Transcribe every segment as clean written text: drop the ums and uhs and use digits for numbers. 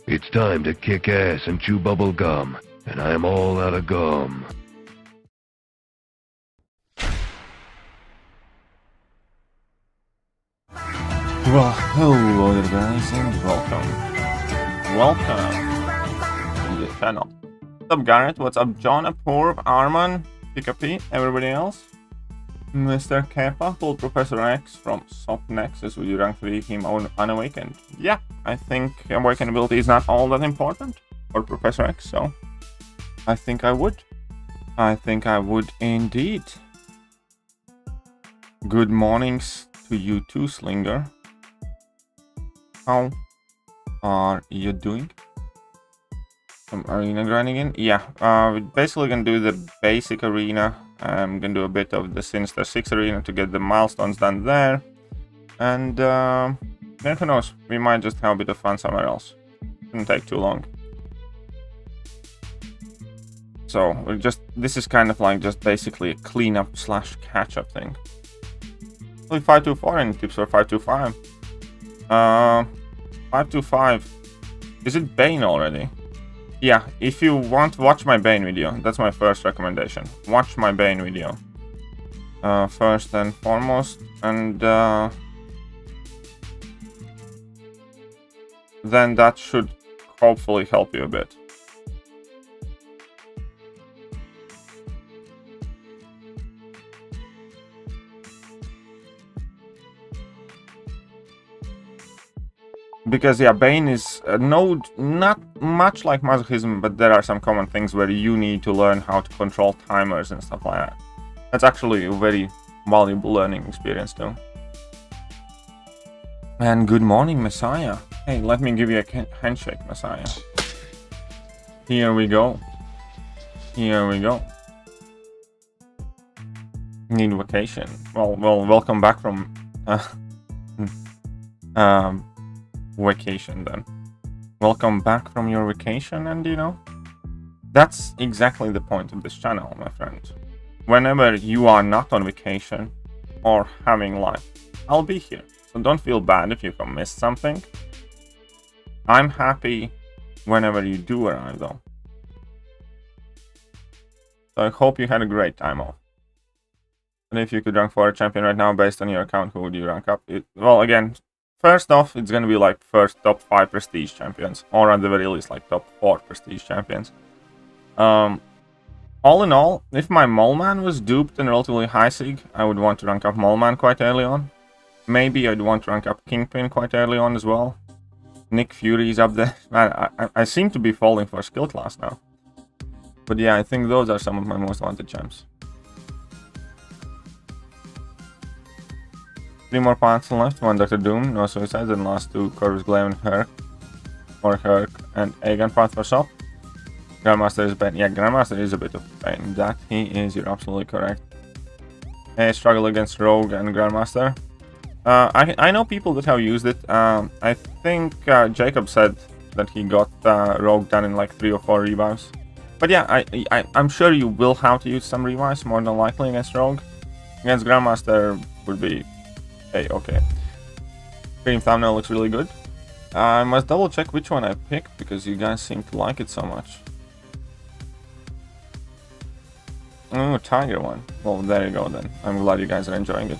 It's time to kick ass and chew bubble gum, and I'm all out of gum. Well, hello there guys, and welcome to the channel. What's up Garrett, what's up John, Apurv, Arman, Pikapika, everybody else? Mr. Kappa, Full Professor X from SOP Nexus, will you rank 3 him unawakened? Yeah, I think awakenability is not all that important for Professor X, so I think I would. I think I would indeed. Good mornings to you too, Slinger. How are you doing? Some arena grinding in? Yeah, we're basically gonna do the basic arena. I'm gonna do a bit of the Sinister 6 arena to get the milestones done there. And then who knows, we might just have a bit of fun somewhere else. Shouldn't take too long. So we're just, this is kind of like just basically a cleanup slash catch up thing. Only 524 and tips for 525. 525. Is it Bane already? Yeah, if you want, watch my Bane video. That's my first recommendation. Watch my Bane video. First and foremost. And then that should hopefully help you a bit. Because yeah, Bane is a node not much like masochism, but there are some common things where you need to learn how to control timers and stuff like that. That's actually a very valuable learning experience too. And good morning, Messiah. Hey, let me give you a handshake, Messiah. Here we go. Here we go. Need vacation. Well, welcome back from vacation then. Welcome back from your vacation, and you know, that's exactly the point of this channel, my friend. Whenever you are not on vacation or having life, I'll be here. So don't feel bad if you have missed something. I'm happy whenever you do arrive though. So I hope you had a great time off. And if you could rank for a champion right now based on your account, who would you rank up? Well, again, first off, it's gonna be like first top 5 prestige champions, or at the very least like top 4 prestige champions. All in all, if my Moleman was duped in relatively high sig, I would want to rank up Moleman quite early on. Maybe I'd want to rank up Kingpin quite early on as well. Nick Fury's up there. Man, I seem to be falling for skill class now. But yeah, I think those are some of my most wanted champs. 3 more paths left, 1 Dr. Doom, no suicides, and last 2 Corvus Glaive and Herc. Or Herc and Aegon path for SOP. Grandmaster is a pain. Yeah, Grandmaster is a bit of a pain. That he is, you're absolutely correct. I struggle against Rogue and Grandmaster. I know people that have used it. I think Jacob said that he got Rogue done in like 3 or 4 revives. But yeah, I'm sure you will have to use some revives, more than likely against Rogue. Against Grandmaster would be okay. Stream thumbnail looks really good. I must double check which one I picked because you guys seem to like it so much. Oh, Tiger one. Well, there you go then. I'm glad you guys are enjoying it.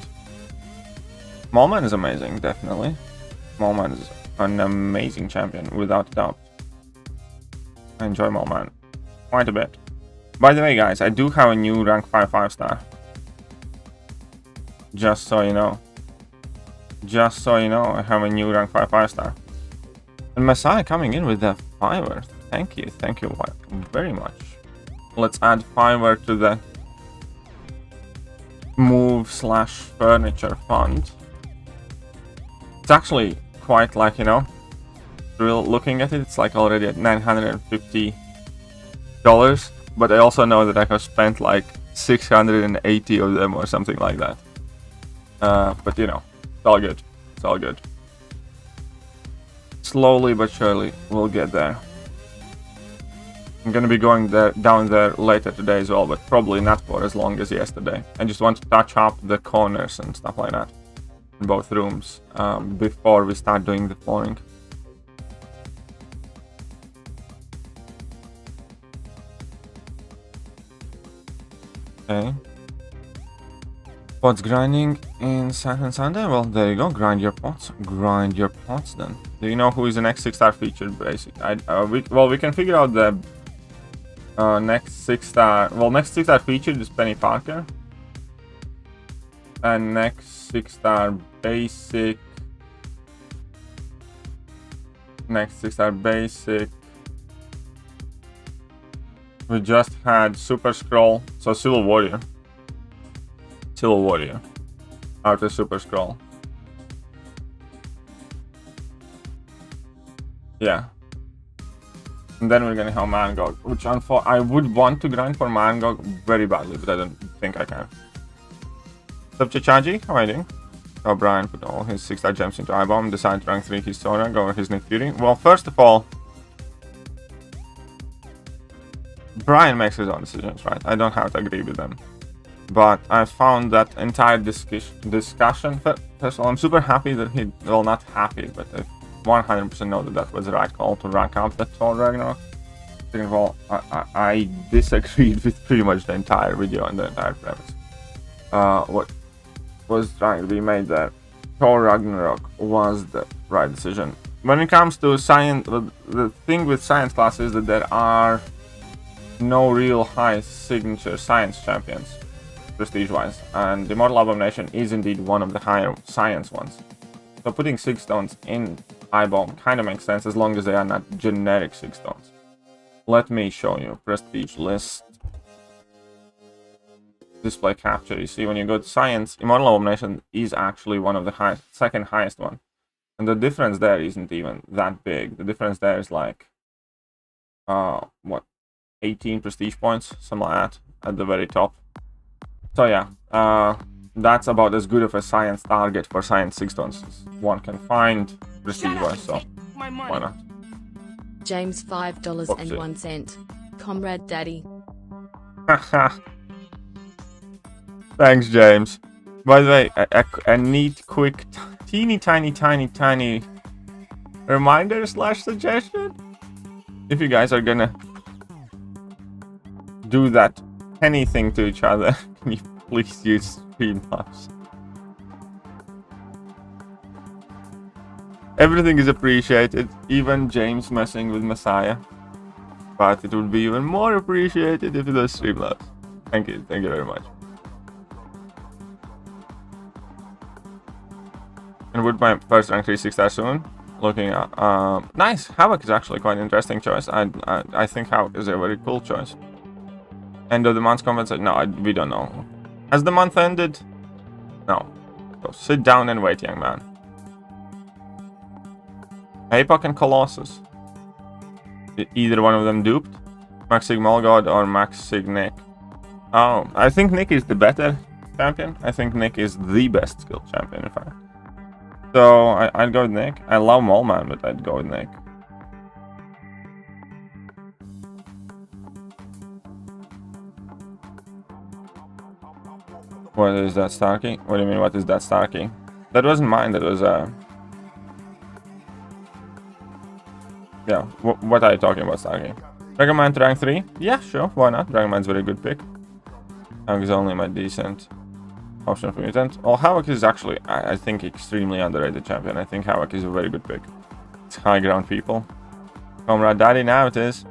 Moleman is amazing, definitely. Moleman is an amazing champion, without a doubt. I enjoy Moleman quite a bit. By the way, guys, I do have a new rank 5 5-star. Just so you know. Just so you know, I have a new rank 5 5-star. And Messiah coming in with the 5er. Thank you very much. Let's add 5er to the move slash furniture fund. It's actually quite like, you know, real looking at it, it's like already at $950. But I also know that I have spent like 680 of them or something like that. But you know, all good. It's all good. Slowly but surely, we'll get there. I'm gonna be going down there later today as well, but probably not for as long as yesterday. I just want to touch up the corners and stuff like that in both rooms before we start doing the flooring. Okay. Pots grinding in Saturday and Sunday? Well, there you go. Grind your pots. Grind your pots then. Do you know who is the next 6-star featured basic? We can figure out the next 6-star. Well, next 6-star featured is Penny Parker. And next 6-star basic. Next 6-star basic. We just had Super Scroll. So Civil Warrior. Civil Warrior. After Super Scroll. Yeah. And then we're gonna have Mangog, which I would want to grind for Mangog very badly, but I don't think I can. What's up, Chichaji? How are you doing? So Brian put all his 6-star gems into I-Bomb, decided to rank 3 his Sorag over his Nick Fury. Well, first of all, Brian makes his own decisions, right? I don't have to agree with them. But I found that entire discussion, first of all, I'm super happy that he, well, not happy, but I 100% know that that was the right call to rank up that Thor Ragnarok. Second of all, I disagreed with pretty much the entire video and the entire premise. What was trying to be made there, Thor Ragnarok was the right decision. When it comes to science, the thing with science class is that there are no real high signature science champions, prestige-wise, and Immortal Abomination is indeed one of the higher science ones. So putting 6 stones in I-Bomb kind of makes sense as long as they are not generic 6 stones. Let me show you prestige list. Display capture. You see, when you go to science, Immortal Abomination is actually one of the highest, second highest one. And the difference there isn't even that big. The difference there is like, what, 18 prestige points, something like that, at the very top. So yeah, that's about as good of a science target for science 6 stones one can find prestige-wise, so why not? James $5.01. Comrade Daddy. Thanks, James. By the way, a neat, quick, teeny tiny reminder / suggestion. If you guys are gonna do that anything to each other, can you please use Streamlabs? Everything is appreciated, even James messing with Messiah. But it would be even more appreciated if it was Streamlabs. Thank you very much. And would my first rank 3 6-star soon? Looking at nice. Havoc is actually quite an interesting choice. I think Havoc is a very cool choice. End of the month's compensation? No, we don't know. Has the month ended? No. So sit down and wait, young man. Apoc and Colossus. Either one of them duped? Max Sig Molgod or Max Sig Nick? Oh, I think Nick is the better champion. I think Nick is the best skilled champion, in fact. So I'd go with Nick. I love Moleman, but I'd go with Nick. What is that, Starkey? What do you mean, what is that, Starkey? That wasn't mine, that was, yeah, what are you talking about, Starkey? Dragon Man to rank 3? Yeah, sure, why not? Dragon Man's a very good pick. Havoc is only my decent option for mutant. Well, Havoc is actually, I think, extremely underrated champion. I think Havoc is a very good pick. It's high ground people. Comrade Daddy, now it is.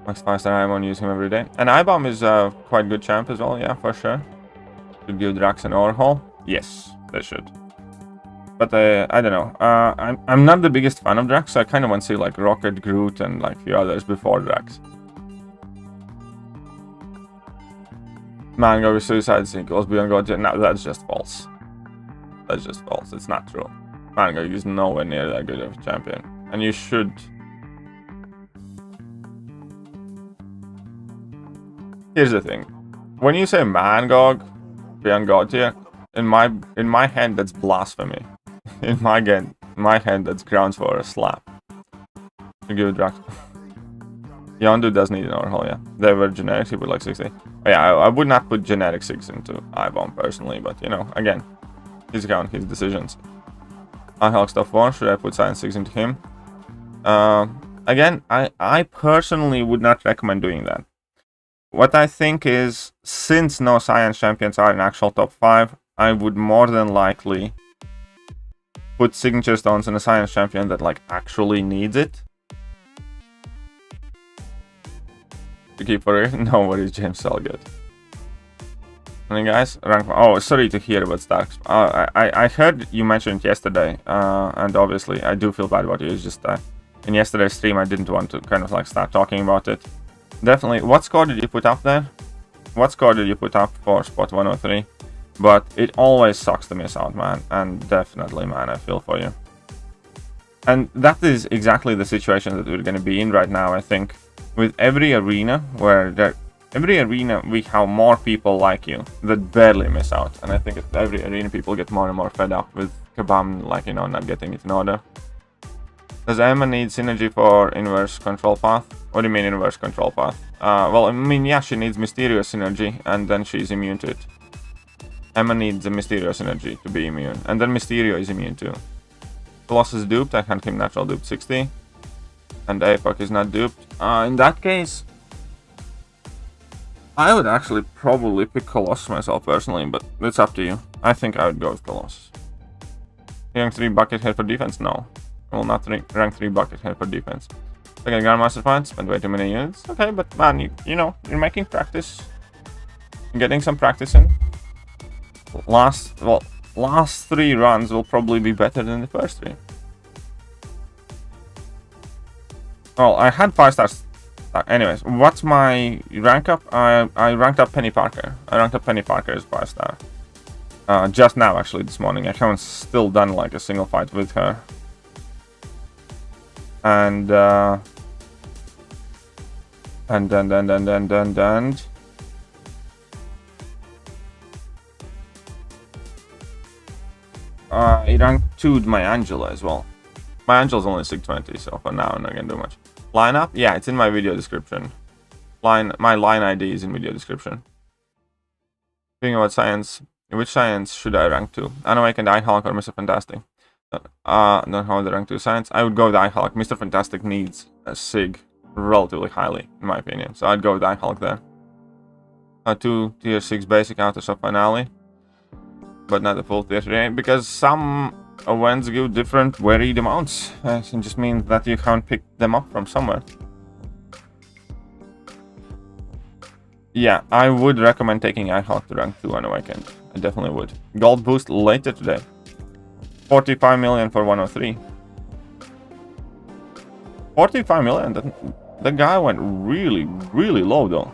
Max 5-star Imon, use him every day. And I-Bomb is a quite good champ as well, yeah, for sure. Should give Drax an overhaul? Yes, they should. But I don't know. I'm not the biggest fan of Drax, so I kind of want to see like Rocket, Groot, and like a few others before Drax. Mango with Suicide Sequels beyond God. No, that's just false. That's just false. It's not true. Mango is nowhere near that good of a champion. And you should... Here's the thing. When you say Mangog beyond God tier, in my head, that's blasphemy. In my head, that's grounds for a slap. To give it drugs. Yondu does need an overhaul, yeah. They were generics, he put like 60. Oh, yeah, I would not put generic 6 into I-bomb personally, but you know, again, his account, his decisions. I-Hulk stuff 4, should I put Science 6 into him? Again, I personally would not recommend doing that. What I think is, since no Science champions are in actual top 5, I would more than likely put signature stones in a Science champion that like actually needs it. To keep for it. No worries, James, all good. And guys, rank. Oh, sorry to hear about Starks. I heard you mentioned it yesterday, and obviously I do feel bad about you. It's just in yesterday's stream I didn't want to kind of like start talking about it. Definitely. What score did you put up there? What score did you put up for spot 103? But it always sucks to miss out, man. And definitely, man, I feel for you. And that is exactly the situation that we're going to be in right now, I think. With every arena where every arena we have more people like you that barely miss out. And I think at every arena people get more and more fed up with Kabam, like, you know, not getting it in order. Does Emma need synergy for inverse control path? What do you mean inverse control path? Well, I mean, yeah, she needs mysterious synergy and then she's immune to it. Emma needs a mysterious synergy to be immune. And then Mysterio is immune too. Colossus duped, I can't keep natural duped 60. And APOC is not duped. In that case, I would actually probably pick Colossus myself personally, but it's up to you. I think I would go with Colossus. Rank 3 bucket head for defense? No. I will not rank 3 bucket head for defense. Second Grandmaster fight, spend way too many units. Okay, but man, you know, you're making practice. You're getting some practice in. Last 3 runs will probably be better than the first 3. Well, I had 5 stars. Anyways, what's my rank up? I ranked up Penny Parker. I ranked up Penny Parker as 5 star. Just now, actually, this morning. I haven't still done like a single fight with her. And I ranked 2'd my Angela as well. My Angela's only 620, so for now I'm not gonna do much. Lineup? Yeah, it's in my video description. My line ID is in video description. Speaking about science, which science should I rank to? Unawakened, I-Hulk, or Mr. Fantastic? Don't have the rank 2 science. I would go with I-Hulk. Mr. Fantastic needs a SIG relatively highly, in my opinion. So I'd go with I-Hulk there. 2 tier 6 basic out of finale. But not the full tier 3, because some events give different varied amounts. It just means that you haven't picked them up from somewhere. Yeah, I would recommend taking I-Hulk to rank 2 Unawakened. I definitely would. Gold boost later today. 45 million for 103. 45 million? The guy went really, really low though.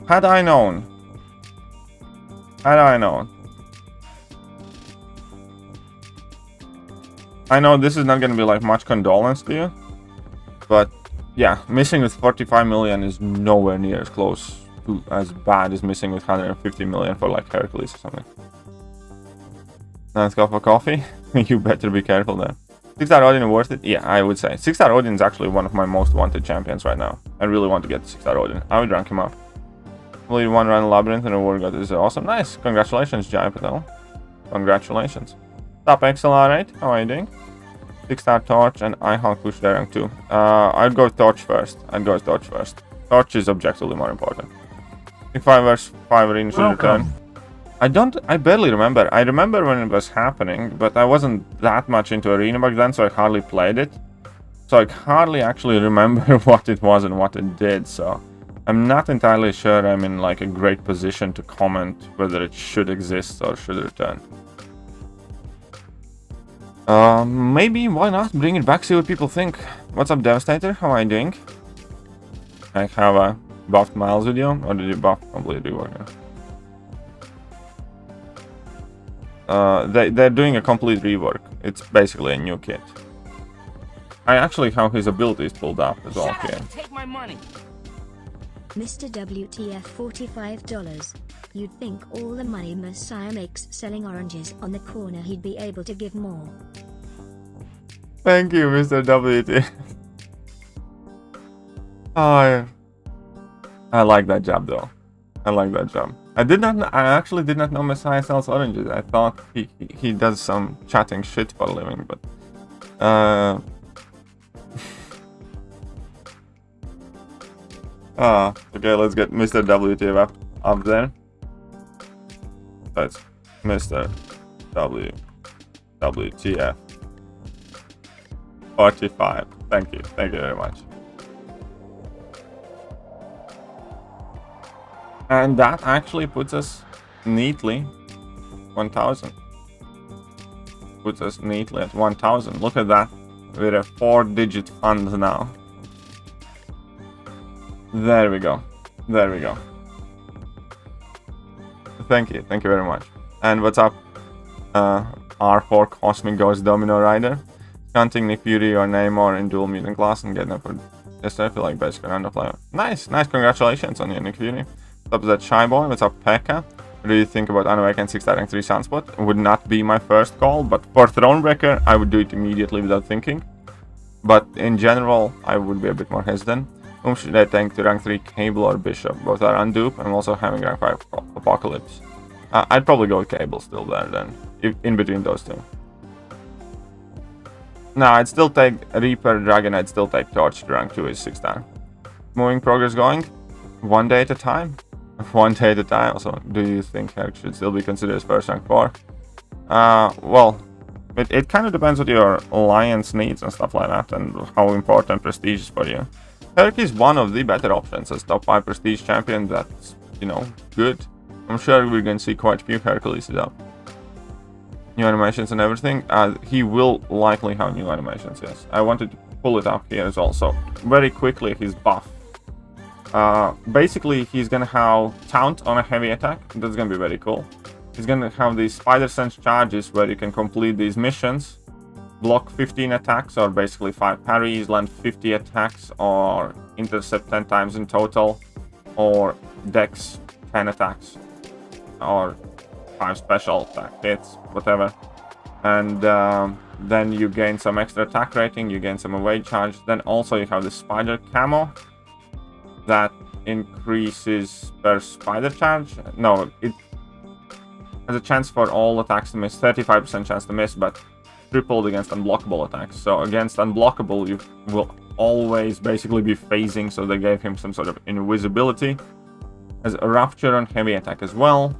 Had I known. I know this is not going to be like much condolence to you, but yeah, missing with 45 million is nowhere near as close to as bad as missing with 150 million for like Hercules or something. Let's go for coffee. You better be careful there. 6-star Odin worth it? Yeah, I would say. 6-star Odin is actually one of my most wanted champions right now. I really want to get the 6-star Odin. I would rank him up. Only 1 run labyrinth and a war god is awesome. Nice. Congratulations, Jai Patel. Congratulations. Top XLR8. How are you doing? 6-star Torch and I-Hulk push their rank 2. I'd go Torch first. Torch is objectively more important. If 5 vs 5 arena should return. I barely remember. I remember when it was happening, but I wasn't that much into arena back then, so I hardly played it. So I hardly actually remember what it was and what it did, so I'm not entirely sure I'm in like a great position to comment whether it should exist or should return. Maybe, why not? Bring it back, see what people think. What's up, Devastator? How are you doing? I have a buffed Miles video, or did you buff complete rework? They're doing a complete rework. It's basically a new kit. I actually have his abilities pulled up as well here. Take my money. MrWTF $45. You'd think all the money Messiah makes selling oranges on the corner he'd be able to give more. Thank you, Mr. WT. Oh, I like that job though. I like that job. I actually did not know Messiah sells oranges. I thought he does some chatting shit for a living, but okay, let's get Mr. WTF up there. That's Mr. WTF 45. Thank you very much. And that actually puts us neatly 1,000. Puts us neatly at 1,000. Look at that. We're a 4-digit fund now. There we go. There we go. Thank you very much. And what's up? R4 Cosmic Ghost Domino Rider. Counting Nick Fury or Namor in dual mutant class and getting them for this. I feel like basically random player. Nice, congratulations on you, Nick Fury. What's up, that Shy Boy? What's up, Pekka? What do you think about Unawakened 6 rank 3 Sunspot? Would not be my first call, but for Thronebreaker, I would do it immediately without thinking. But in general, I would be a bit more hesitant. Whom should I tank to rank 3 Cable or Bishop? Both are undupe. I'm also having rank 5 Apocalypse. I'd probably go with Cable still there then, in between those two. No, I'd still take Reaper Dragon, I'd still take Torch to rank 2 is 6 star. Moving progress going, 1 day at a time. 1 day at a time. Also, do you think Herc should still be considered as first rank 4? Well, it kind of depends what your alliance needs and stuff like that, and how important prestige is for you. Herc is one of the better options as top 5 prestige champion that's, you know, good. I'm sure we're going to see quite a few Herculeses up. New animations and everything. He will likely have new animations, yes. I wanted to pull it up here as well. So, very quickly, his buff. Basically, he's gonna have Taunt on a heavy attack. That's gonna be very cool. He's gonna have these Spider Sense charges where you can complete these missions, block 15 attacks or basically 5 parries, land 50 attacks or intercept 10 times in total, or dex 10 attacks or 5 special attack hits, whatever. And then you gain some extra attack rating, you gain some evade charge. Then also you have the Spider Camo that increases per spider charge. No, it has a chance for all attacks to miss, 35% chance to miss, but tripled against unblockable attacks. So against unblockable, you will always basically be phasing, so they gave him some sort of invisibility. Has a Rupture on heavy attack as well.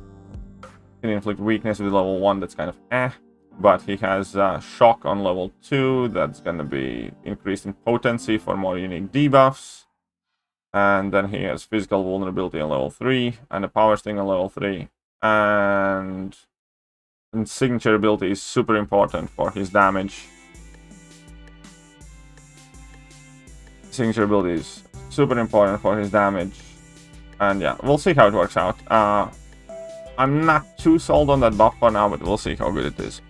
Can inflict weakness with level 1, that's kind of but he has Shock on level 2, that's gonna be increased in potency for more unique debuffs. And then he has physical vulnerability on level 3 and a power sting on level 3. And signature ability is super important for his damage. Signature ability is super important for his damage. And yeah, we'll see how it works out. I'm not too sold on that buff for now, but we'll see how good it is.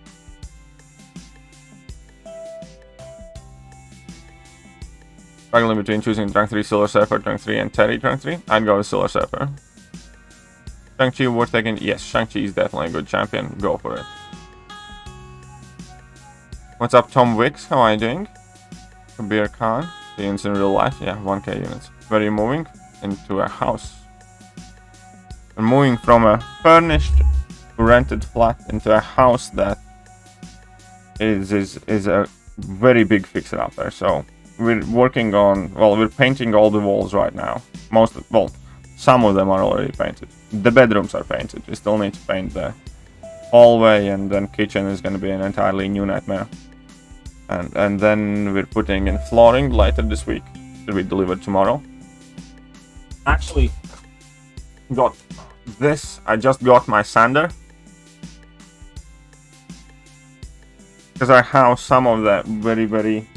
Struggling between choosing rank 3 Silver Surfer, rank 3 and Terry rank 3. I'd go with Silver Surfer. Shang-Chi worth taking? Yes, Shang-Chi is definitely a good champion. Go for it. What's up, Tom Wicks? How are you doing? Kabir Khan. Units in real life? Yeah, 1k units. Where are you moving? Into a house. We're moving from a furnished, rented flat into a house that is a very big fixer-upper. So we're working on, well, we're painting all the walls right now. Some of them are already painted. The bedrooms are painted. We still need to paint the hallway, and then kitchen is going to be an entirely new nightmare. And then we're putting in flooring later this week. It'll be delivered tomorrow. Actually, got this. I just got my sander. Because I have some of the very, very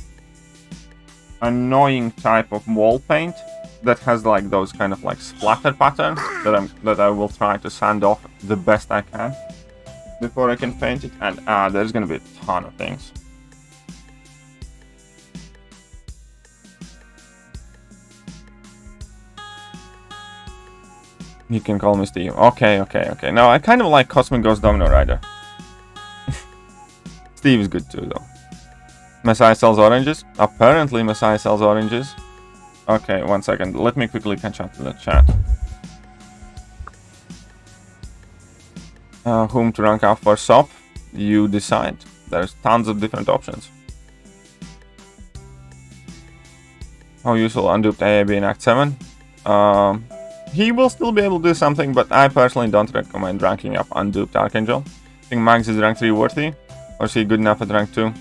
annoying type of wall paint that has like those kind of like splatter patterns that I will try to sand off the best I can before I can paint it. And there's gonna be a ton of things. You can call me Steve. Okay. No, I kind of like Cosmic Ghost Domino Rider. Steve is good too, though. Messiah sells oranges? Apparently Messiah sells oranges. Okay, 1 second. Let me quickly catch up to the chat. Whom to rank up for SOP? You decide. There's tons of different options. How useful unduped AAB in Act 7? He will still be able to do something, but I personally don't recommend ranking up unduped Archangel. I think Max is rank 3 worthy, or is he good enough at rank 2?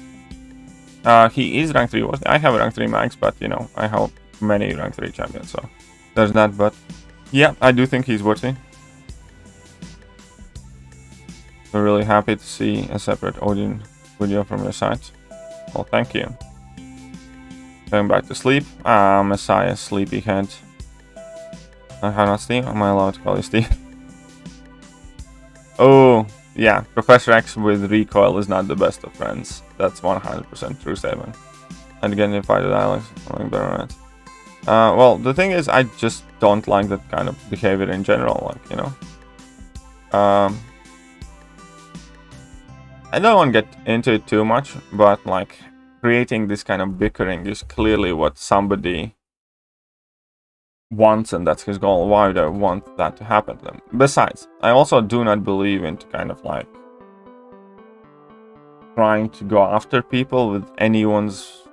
He is rank 3 worthy. I have rank 3 Max, but you know, I have many rank 3 champions, so there's that, but yeah, I do think he's worthy. We're really happy to see a separate Odin video from your side. Well, thank you. Going back to sleep. Messiah, sleepyhead. I have not Steve. Am I allowed to call you Steve? Oh, yeah. Professor X with recoil is not the best of friends. That's 100% true statement. And again, if I did Alex, I'm better at it. Well, the thing is, I just don't like that kind of behavior in general. Like, you know. I don't want to get into it too much, but like creating this kind of bickering is clearly what somebody wants, and that's his goal. Why would I want that to happen to them? Besides, I also do not believe in kind of like trying to go after people with anyone's,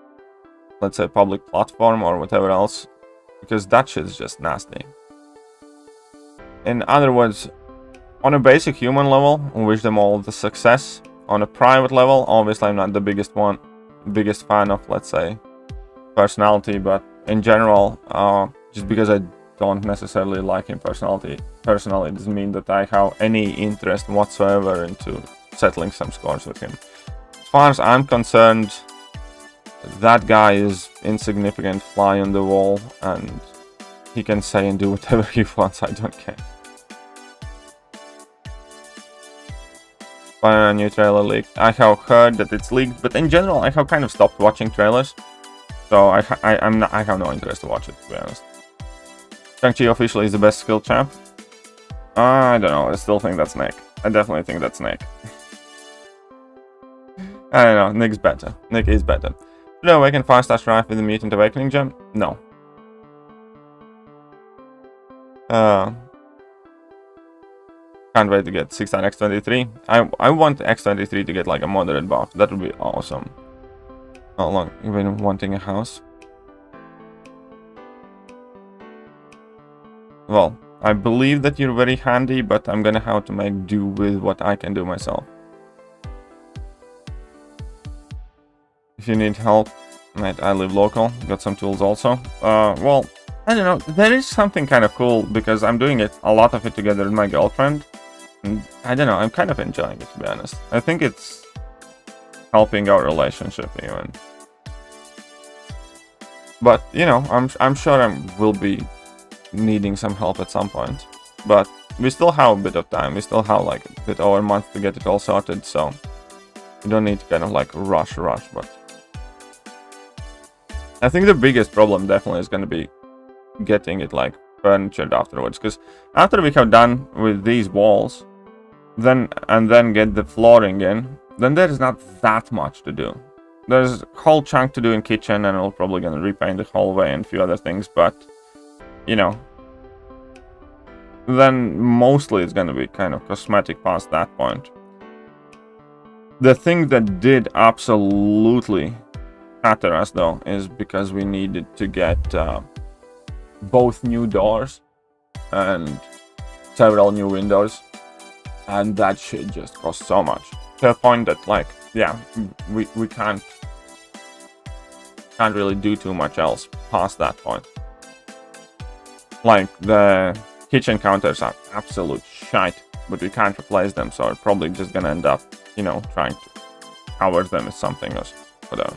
let's say, public platform or whatever else, because that shit is just nasty. In other words, on a basic human level, I wish them all the success. On a private level, obviously I'm not the biggest fan of, let's say, personality, but in general, just because I don't necessarily like him personally doesn't mean that I have any interest whatsoever into settling some scores with him. As far as I'm concerned, that guy is insignificant fly on the wall, and he can say and do whatever he wants. I don't care. A new trailer leaked. I have heard that it's leaked, but in general, I have kind of stopped watching trailers, so I have no interest to watch it, to be honest. Shang-Chi officially is the best skill champ. I don't know. I still think that's Nick. I definitely think that's Nick. I don't know. Nick's better. Nick is better. Should I awaken 5-star Strife with the Mutant Awakening gem? No. Can't wait to get 6-star X23. I want X23 to get like a moderate buff. That would be awesome. How long you've been wanting a house? Well, I believe that you're very handy, but I'm gonna have to make do with what I can do myself. If you need help, mate, I live local. Got some tools also. Well, I don't know. There is something kind of cool because I'm doing a lot of it together with my girlfriend. And I don't know, I'm kind of enjoying it, to be honest. I think it's helping our relationship even. But, you know, I'm sure I will be needing some help at some point. But we still have a bit of time. We still have like a bit over a month to get it all sorted, so you don't need to kind of like rush, but I think the biggest problem definitely is going to be getting it like furnitured afterwards, because after we have done with these walls, then get the flooring in, then there's not that much to do. There's a whole chunk to do in kitchen, and we're probably gonna repaint the hallway and a few other things, but you know, then mostly it's gonna be kind of cosmetic past that point. The thing that did absolutely shatter us though is because we needed to get both new doors and several new windows, and that shit just cost so much to a point that, like, yeah, we can't really do too much else past that point. Like, the kitchen counters are absolute shite, but we can't replace them, so we're probably just gonna end up, you know, trying to cover them with something else, whatever.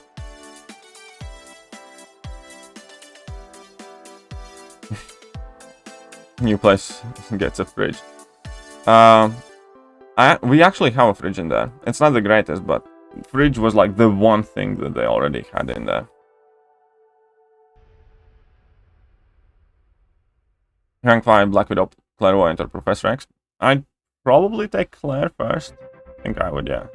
New place gets a fridge. We actually have a fridge in there. It's not the greatest, but fridge was like the one thing that they already had in there. Rank 5 Black Widow Clairvoyant or Professor X. I'd probably take Claire first. I think I would, yeah.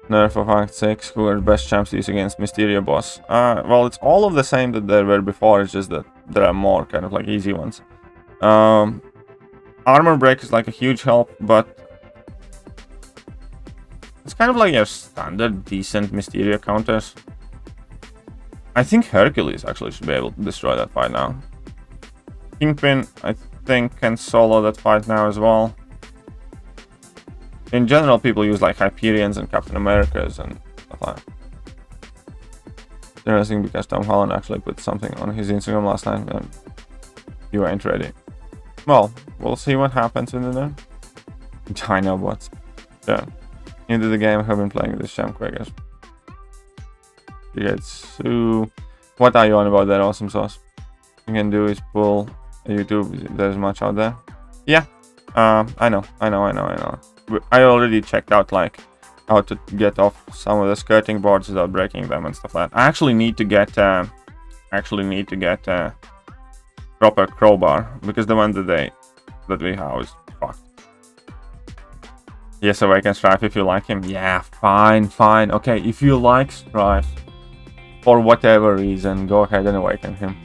Nerf of Act 6, who are best champs to use against Mysteria boss? Well, it's all of the same that there were before, it's just that there are more kind of like easy ones. Armor break is like a huge help, but it's kind of like your standard decent Mysteria counters. I think Hercules actually should be able to destroy that fight now. Kingpin, I think, can solo that fight now as well. In general, people use like Hyperions and Captain Americas and stuff like that. Interesting because Tom Holland actually put something on his Instagram last night and you ain't ready. Well, we'll see what happens in the China bots. Yeah. Into the game, have been playing this champ Quakers. You get so. What are you on about that awesome sauce? You can do is pull a YouTube. There's much out there. Yeah. I know. I already checked out like how to get off some of the skirting boards without breaking them and stuff like that. I actually need to get proper crowbar because the one that we have is fucked. Yes, Awaken Strife if you like him. Yeah, fine. Okay, if you like Strife for whatever reason, go ahead and awaken him.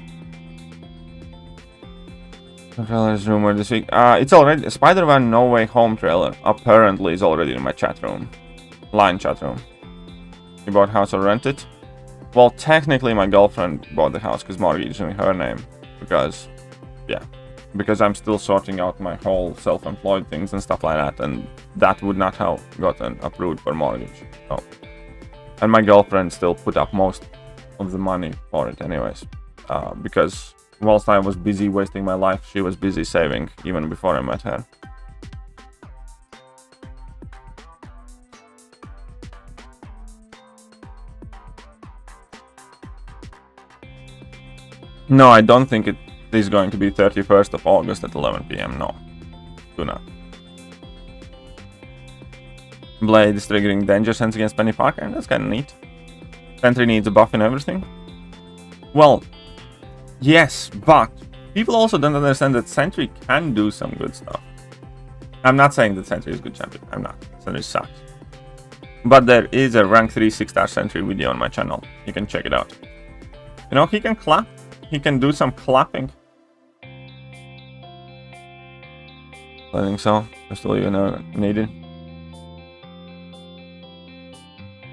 The trailer is rumored this week. It's already Spider-Man No Way Home trailer. Apparently, is already in my chat room, line chat room. You bought house or rent it? Well, technically, my girlfriend bought the house because mortgage is in her name. Because I'm still sorting out my whole self-employed things and stuff like that, and that would not have gotten approved for mortgage. So, and my girlfriend still put up most of the money for it, anyways, because whilst I was busy wasting my life, she was busy saving even before I met her. No, I don't think it is going to be 31st of August at 11 PM. No, do not. Blade is triggering danger sense against Penny Parker. That's kind of neat. Sentry needs a buff in everything. Well, yes, but people also don't understand that Sentry can do some good stuff. I'm not saying that Sentry is a good champion. I'm not. Sentry sucks. But there is a rank 3 6-star Sentry video on my channel. You can check it out. You know, he can clap. He can do some clapping. I think so. That's all you know needed.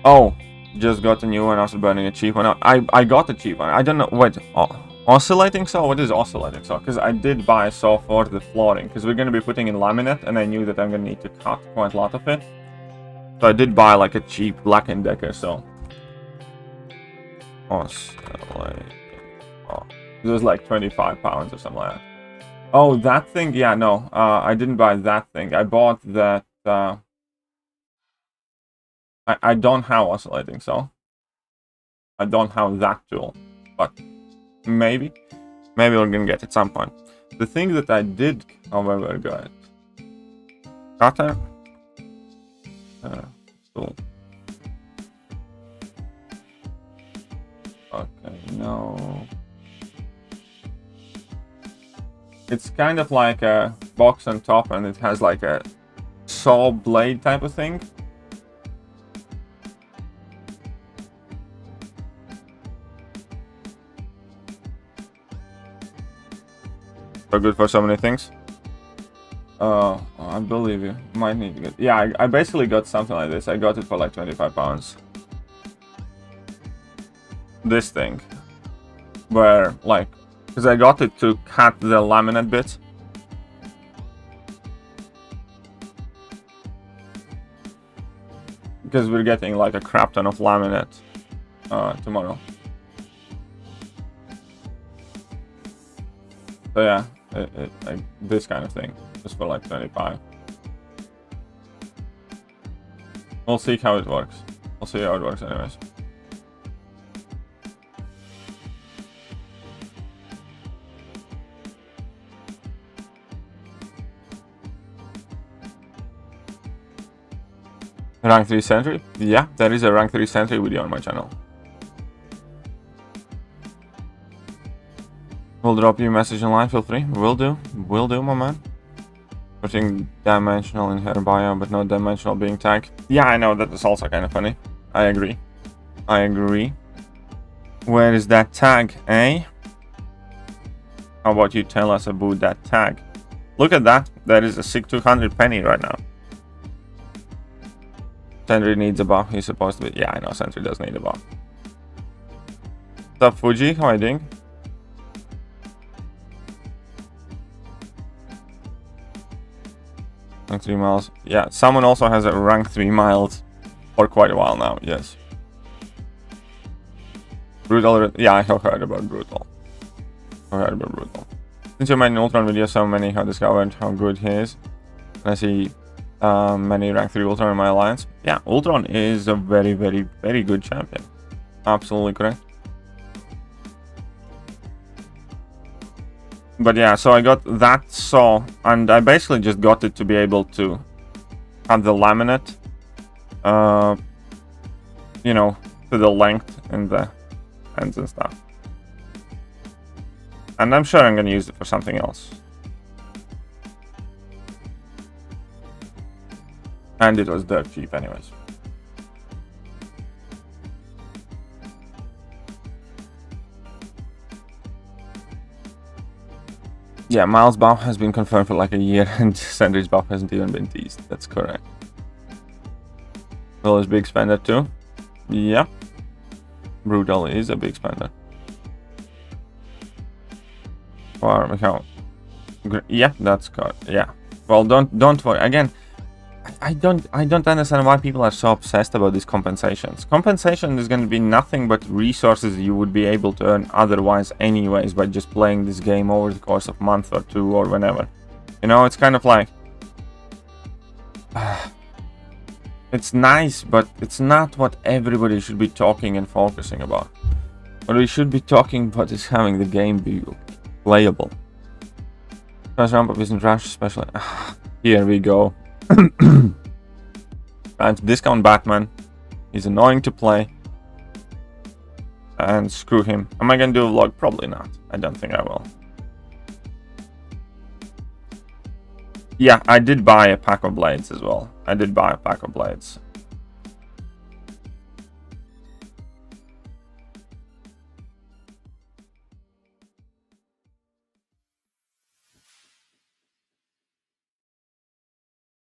Oh, just got a new one after burning a cheap one. I got a cheap one. I don't know. Wait, oscillating saw? What is oscillating saw? Because I did buy a saw for the flooring. Because we're going to be putting in laminate, and I knew that I'm going to need to cut quite a lot of it. So I did buy like a cheap Black & Decker saw. Oscillating. Oh, it was like 25 pounds or something like that. Oh, that thing? Yeah, no. I didn't buy that thing. I bought that. I don't have oscillating saw. I don't have that tool. But maybe we're gonna get it at some point. The thing that I did, however, got cutter. Tool. Okay, no. It's kind of like a box on top, and it has like a saw blade type of thing. So good for so many things. I believe you. Might need to get. Yeah, I basically got something like this. I got it for like 25 pounds. This thing, where like. Because I got it to cut the laminate bits. Because we're getting like a crap ton of laminate tomorrow. So yeah, like this kind of thing. Just for like 25. We'll see how it works. We'll see how it works anyways. Rank 3 Sentry? Yeah, there is a Rank 3 Sentry video on my channel. We'll drop you a message in line, feel free. Will do, my man. Putting dimensional in her bio, but no dimensional being tagged. Yeah, I know, that is also kind of funny. I agree. Where is that tag, eh? How about you tell us about that tag? Look at that. That is a sick 200 penny right now. Sentry needs a buff. He's supposed to be. Yeah, I know. Sentry does need a buff. What's up, Fuji? How are you doing? Rank 3 miles. Yeah, someone also has a rank 3 miles for quite a while now. Yes. Brutal. Yeah, I have heard about Brutal. Since you made an Ultron video, so many have discovered how good he is. And I see many rank 3 Ultron in my alliance. Yeah, Ultron is a very, very, very good champion. Absolutely correct. But yeah, so I got that saw, and I basically just got it to be able to have the laminate, you know, to the length and the ends and stuff. And I'm sure I'm going to use it for something else. And it was dirt cheap anyways. Yeah, Miles' buff has been confirmed for like a year and Sentry's buff hasn't even been teased. That's correct. Will is big spender too? Yeah. Brutal is a big spender. For Mikhail. Yeah, that's correct. Yeah. Well, don't worry. Again, I don't understand why people are so obsessed about these compensations. Compensation is going to be nothing but resources you would be able to earn otherwise anyways by just playing this game over the course of a month or two or whenever. You know, it's kind of like it's nice, but it's not what everybody should be talking and focusing about. What we should be talking about is having the game be playable. Crash ramp up isn't trash, especially. Here we go. Trying to discount Batman. He's annoying to play. And screw him. Am I gonna do a vlog? Probably not. I don't think I will. Yeah, I did buy a pack of blades as well.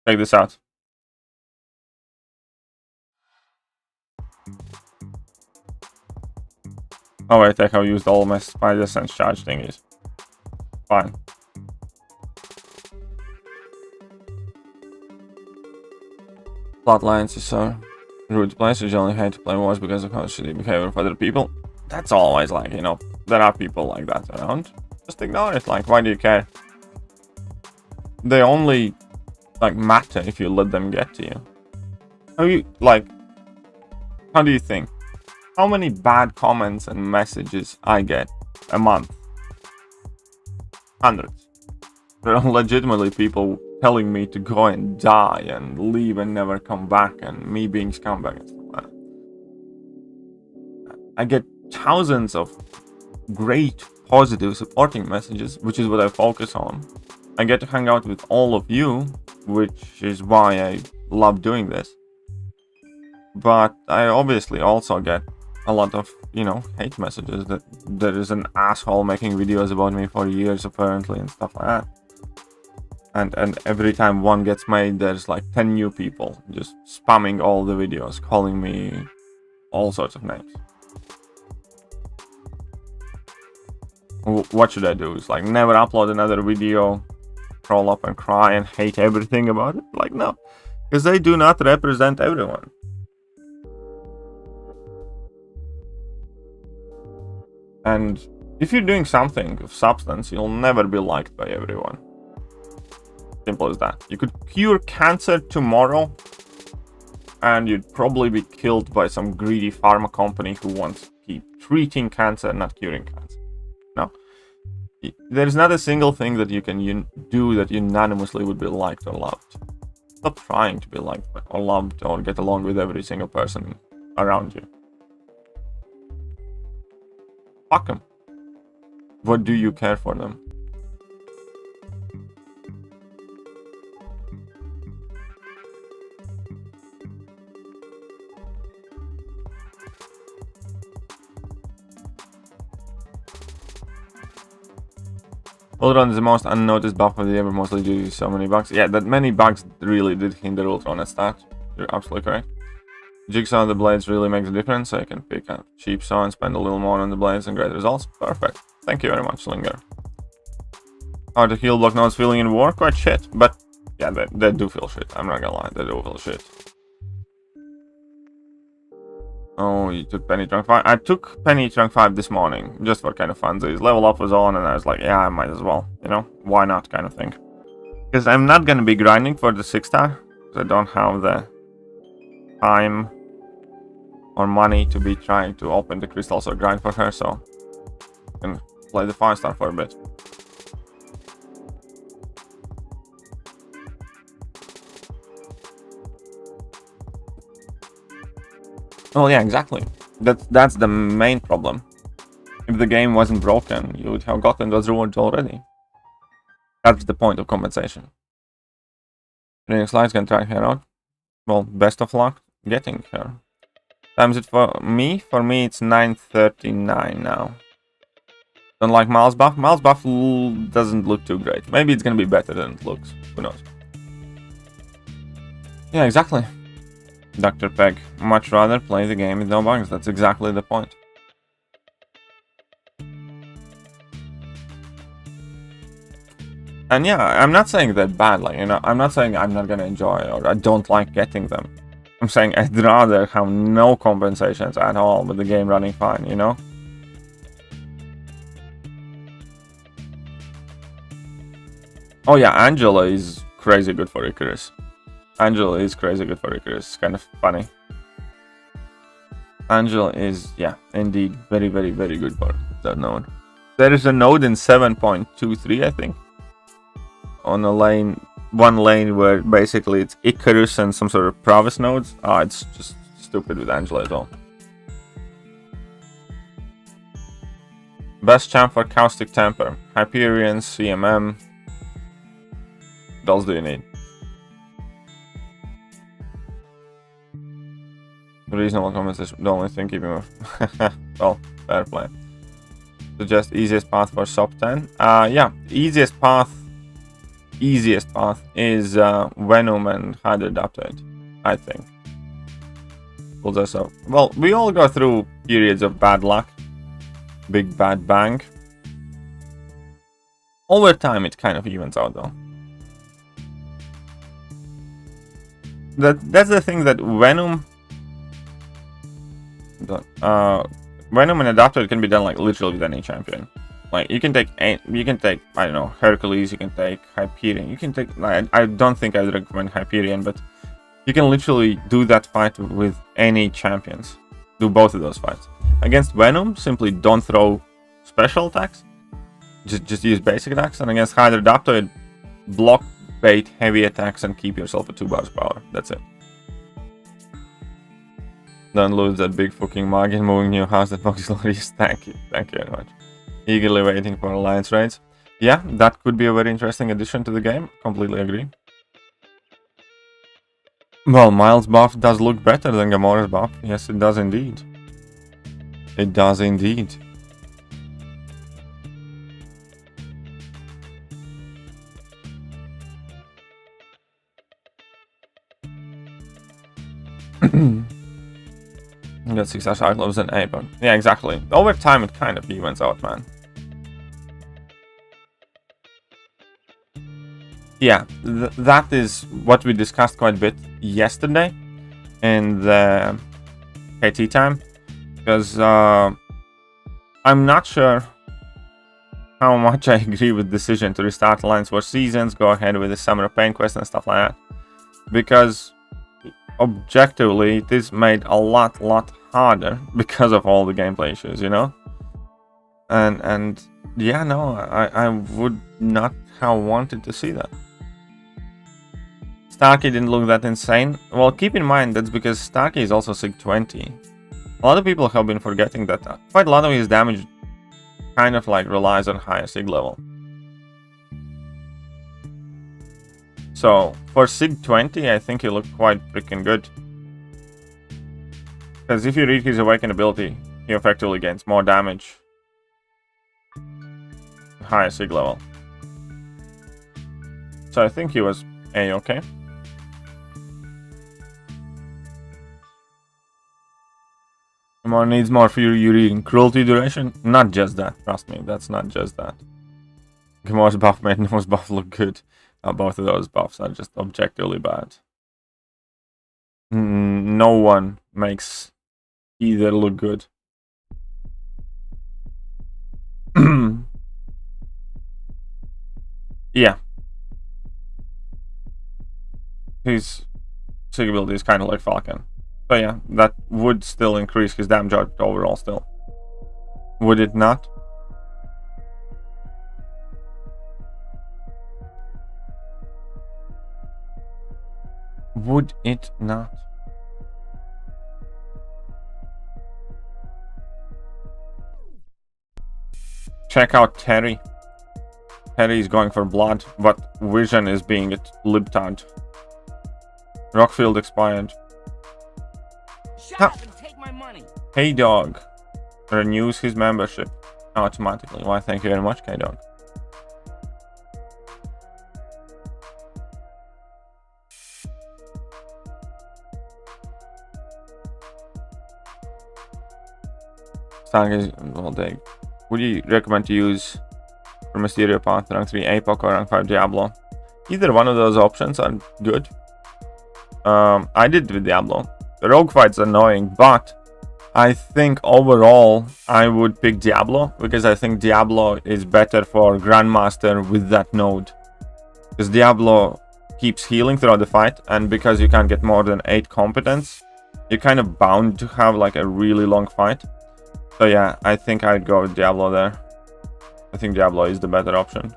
Check this out. Oh wait, I have used all my spider sense charge thingies. Fine. Plotlines is so rude to play, so you generally hate to play wars because of how shitty behavior of other people. That's always like, you know, there are people like that around. Just ignore it, like, why do you care? They only like matter if you let them get to you. How do you think? How many bad comments and messages I get a month? Hundreds. There are legitimately people telling me to go and die and leave and never come back, and me being scumbag and stuff like that. I get thousands of great positive supporting messages, which is what I focus on. I get to hang out with all of you, which is why I love doing this. But I obviously also get a lot of, you know, hate messages that there is an asshole making videos about me for years apparently and stuff like that. And every time one gets made, there's like 10 new people just spamming all the videos, calling me all sorts of names. What should I do? It's like never upload another video, crawl up and cry and hate everything about it? Like, no, because they do not represent everyone. And if you're doing something of substance, you'll never be liked by everyone. Simple as that. You could cure cancer tomorrow, and you'd probably be killed by some greedy pharma company who wants to keep treating cancer, not curing cancer. No. There's not a single thing that you can do that unanimously would be liked or loved. Stop trying to be liked or loved or get along with every single person around you. Fuck them. What do you care for them? Ultron is the most unnoticed buff of the year, mostly due to so many bugs. Yeah, that many bugs really did hinder Ultron at start. You're absolutely correct. Jigsaw on the blades really makes a difference, so you can pick a cheap saw and spend a little more on the blades and great results. Perfect. Thank you very much, Slinger. Are the heal block nodes feeling in war? Quite shit, but yeah, they do feel shit. I'm not gonna lie, they do feel shit. Oh, you took Penny Trunk 5? I took Penny Trunk 5 this morning, just for kind of funsies. Level up was on, and I was like, yeah, I might as well. You know, why not kind of thing. Because I'm not gonna be grinding for the 6-star, because I don't have the time or money to be trying to open the crystals or grind for her, so I can play the 5-star for a bit. Well, yeah, exactly. That's the main problem. If the game wasn't broken, you would have gotten those rewards already. That's the point of compensation. Training slides can try her out. Well, best of luck getting her. Time's it for me? For me, it's 9:39 now. Don't like Miles buff? Miles buff doesn't look too great. Maybe it's gonna be better than it looks. Who knows? Yeah, exactly. Dr. Peg, much rather play the game with no bugs. That's exactly the point. And yeah, I'm not saying that bad, like, you know, I'm not saying I'm not gonna enjoy it or I don't like getting them. I'm saying I'd rather have no compensations at all with the game running fine, you know? Oh yeah, Angela is crazy good for Icarus. Angela is crazy good for Icarus. It's kind of funny. Angela is, yeah, indeed, very, very, very good for that node. There is a node in 7.23, I think. On a lane, one lane where basically it's Icarus and some sort of Provis nodes. It's just stupid with Angela as well. Best champ for Caustic Temper. Hyperion, CMM. What else do you need? Reasonable compensation. The only thing keeping me. Well, fair play. Suggest easiest path for sub 10. Yeah, easiest path is Venom and Hydra Adapted, I think. We'll just well, we all go through periods of bad luck. Big bad bang. Over time it kind of evens out though. That's the thing that Venom and Adapted can be done like literally with any champion. Like you can take I don't know, Hercules, you can take Hyperion, you can take I don't think I'd recommend Hyperion, but you can literally do that fight with any champions. Do both of those fights. Against Venom, simply don't throw special attacks. Just use basic attacks, and against Hydra Adaptoid, block, bait, heavy attacks and keep yourself at 2 bars power. That's it. Don't lose that big fucking mug in moving new house that box is. Thank you very much. Eagerly waiting for alliance raids. Yeah, that could be a very interesting addition to the game. Completely agree. Well, Miles' buff does look better than Gamora's buff. Yes, it does indeed. It does indeed. You got 6 Cyclops and 8, but yeah, exactly. Over time, it kind of evens out, man. Yeah, that is what we discussed quite a bit yesterday in the KT time, because I'm not sure how much I agree with the decision to restart Alliance War Seasons, go ahead with the Summer of Pain quest and stuff like that, because objectively it is made a lot harder because of all the gameplay issues, you know. And yeah, no, I would not have wanted to see that. Starkey didn't look that insane. Well, keep in mind that's because Starkey is also SIG 20. A lot of people have been forgetting that quite a lot of his damage kind of like relies on higher sig level. So for sig 20, I think he looked quite freaking good. Because if you read his awakened ability, he effectively gains more damage. Higher sig level. So I think he was A-okay. More needs more for your reading. Cruelty duration? Not just that, trust me, that's not just that. Gamora's buff made Nemo's buff look good. Both of those buffs are just objectively bad. No one makes either look good. Yeah. His sig ability is kind of like Falcon. So yeah, that would still increase his damage output overall still. Would it not? Would it not? Check out Terry. Terry is going for blood, but Vision is being lipped out. Rockfield expired. Shut up and take my money. Hey Dog renews his membership automatically. Why, thank you very much, K-Dog. Would you recommend to use for Mysterio Path, rank 3 APOC or rank 5 Diablo? Either one of those options are good. I did with Diablo. The rogue fight's annoying, but I think overall I would pick Diablo because I think Diablo is better for Grandmaster with that node. Because Diablo keeps healing throughout the fight, and because you can't get more than 8 competence, you're kind of bound to have like a really long fight. So yeah, I think I'd go with Diablo there. I think Diablo is the better option.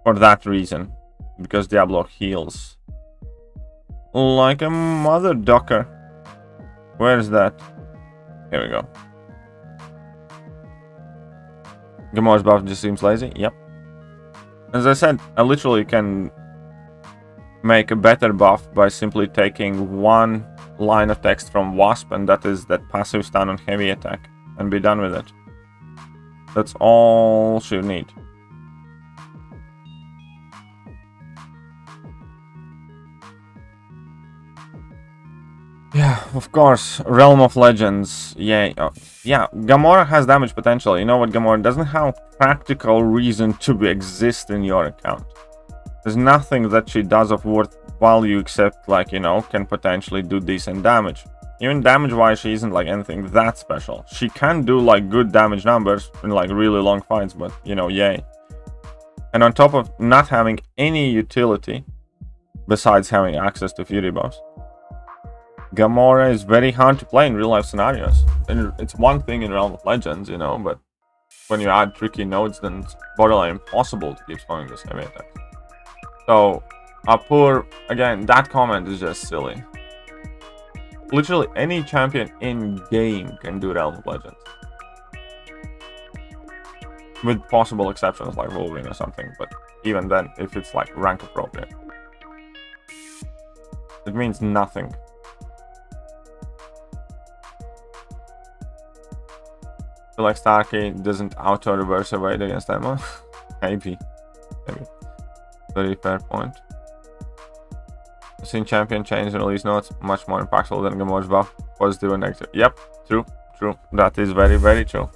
For that reason, because Diablo heals like a mother ducker. Where's that? Here we go. Gamora's buff just seems lazy. Yep. As I said, I literally can make a better buff by simply taking one line of text from Wasp, and that is that passive stun on heavy attack, and be done with it. That's all she need. Yeah, of course, Realm of Legends. Yeah, yeah, Gamora has damage potential. You know what, Gamora doesn't have practical reason to exist in your account. There's nothing that she does of worth value except, like, you know, can potentially do decent damage. Even damage-wise, she isn't, like, anything that special. She can do, like, good damage numbers in, like, really long fights, but, you know, yay. And on top of not having any utility, besides having access to Fury buffs, Gamora is very hard to play in real-life scenarios. And it's one thing in Realm of Legends, you know, but when you add tricky nodes, then it's borderline impossible to keep spamming this heavy attack. So, again, that comment is just silly. Literally any champion in game can do Realm of Legends. With possible exceptions like Wolverine or something, but even then, if it's like rank appropriate. It means nothing. I feel like Starkey doesn't auto-reverse evade against Emma. Maybe. Very fair point. I've seen champion change and release notes much more impactful than Gamora's buff. Positive and negative. Yep, true. That is very, very true.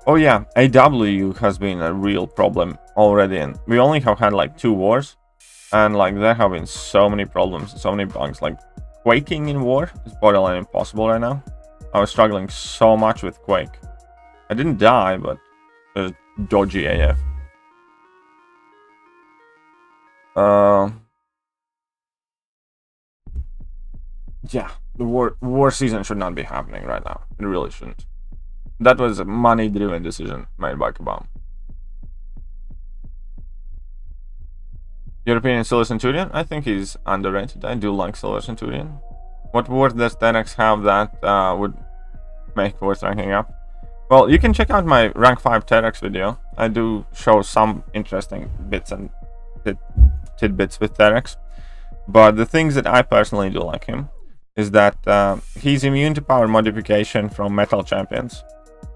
Oh yeah, AW has been a real problem already, and we only have had like 2 wars, and like there have been so many problems, so many bugs. Like quaking in war is borderline impossible right now. I was struggling so much with Quake. I didn't die, but it was dodgy AF. Yeah, the war season should not be happening right now. It really shouldn't. That was a money-driven decision made by Kabam. European Silver Centurion, I think he's underrated. I do like Silver Centurion. What word does Terex have that would make worth ranking up? Well, you can check out my rank 5 Terex video. I do show some interesting bits and tidbits with Terex. But the things that I personally do like him is that he's immune to power modification from metal champions.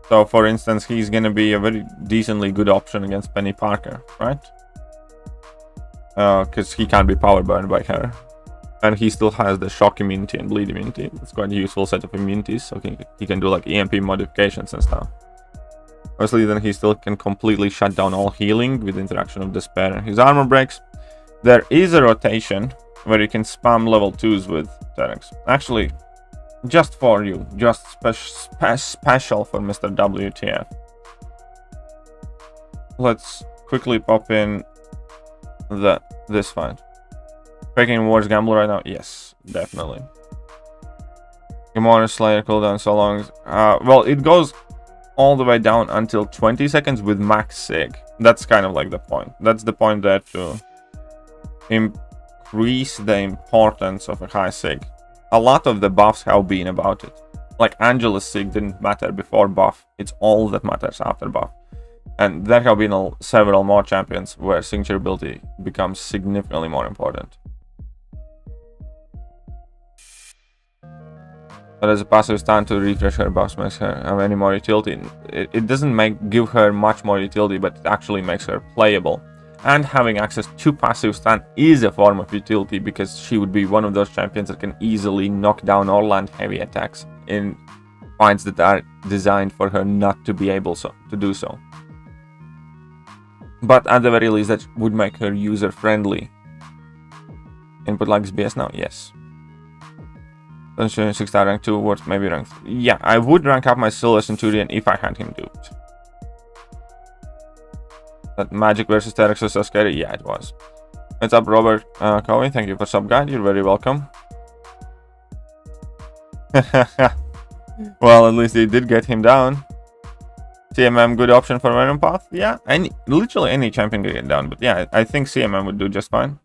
So, for instance, he's going to be a very decently good option against Penny Parker, right? Because he can't be power burned by her. And he still has the shock immunity and bleed immunity. It's quite a useful set of immunities, so he can do like EMP modifications and stuff. Obviously, then he still can completely shut down all healing with interaction of Despair. His armor breaks. There is a rotation where you can spam level 2s with Terex. Actually, just for you, just special for Mr. WTF. Let's quickly pop in this fight. Faking Wars Gamble right now? Yes, definitely. Gamora Slayer cooldown so long. Well, it goes all the way down until 20 seconds with max sig. That's kind of like the point. That's the point there to increase the importance of a high sig. A lot of the buffs have been about it. Like Angela's sig didn't matter before buff. It's all that matters after buff. And there have been several more champions where signature ability becomes significantly more important. But as a passive stand to refresh her buffs makes her have any more utility. It doesn't give her much more utility, but it actually makes her playable. And having access to passive stand is a form of utility because she would be one of those champions that can easily knock down or land heavy attacks in fights that are designed for her not to be able to do so. But at the very least, that would make her user-friendly. Input like BS now? Yes. 6-star rank 2, worth maybe rank 3. Yeah, I would rank up my Silver Centurion if I had him duped. That Magic versus Terex was so scary? Yeah, it was. What's up, Robert Cowie? Thank you for sub guide. You're very welcome. Well, at least they did get him down. CMM, good option for Venom Path? Yeah, literally any champion can get down. But yeah, I think CMM would do just fine.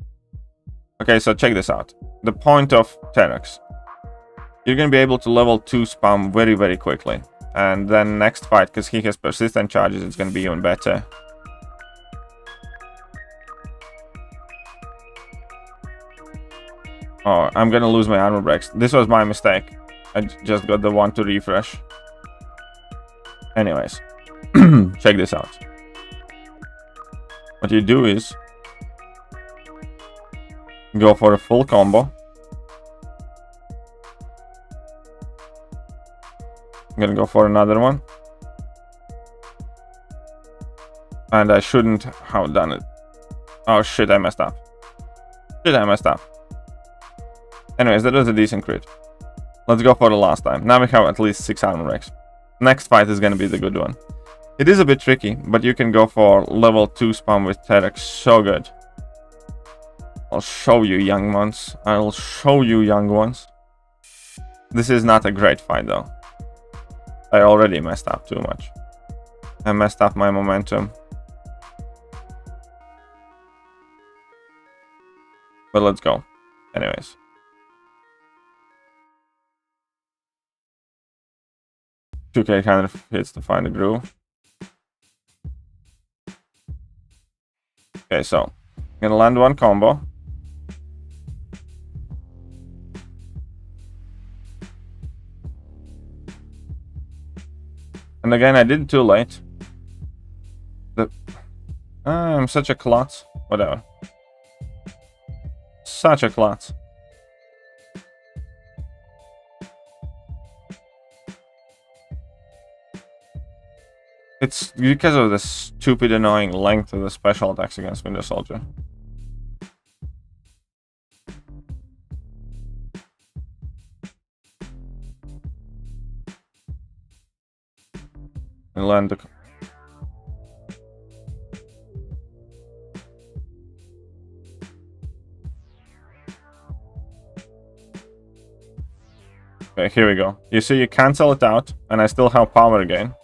Okay, so check this out. The point of Terex. You're going to be able to level 2 spam very, very quickly. And then next fight, because he has persistent charges, it's going to be even better. Oh, I'm going to lose my armor breaks. This was my mistake. I just got the one to refresh. Anyways, check this out. What you do is go for a full combo. I'm gonna go for another one. And I shouldn't have done it. Oh shit, I messed up. Anyways, that was a decent crit. Let's go for the last time. Now we have at least 6 armor breaks. Next fight is gonna be the good one. It is a bit tricky, but you can go for level 2 spam with Terex. So good. I'll show you, young ones. I'll show you, young ones. This is not a great fight though. I already messed up too much. I messed up my momentum. But let's go. Anyways. Took 800 hits to find the groove. Okay, so I'm gonna land one combo. And again, I did it too late. I'm such a klutz. Whatever. Such a klutz. It's because of the stupid, annoying length of the special attacks against Winter Soldier. And land the... Okay, here we go. You see, you cancel it out, and I still have power again.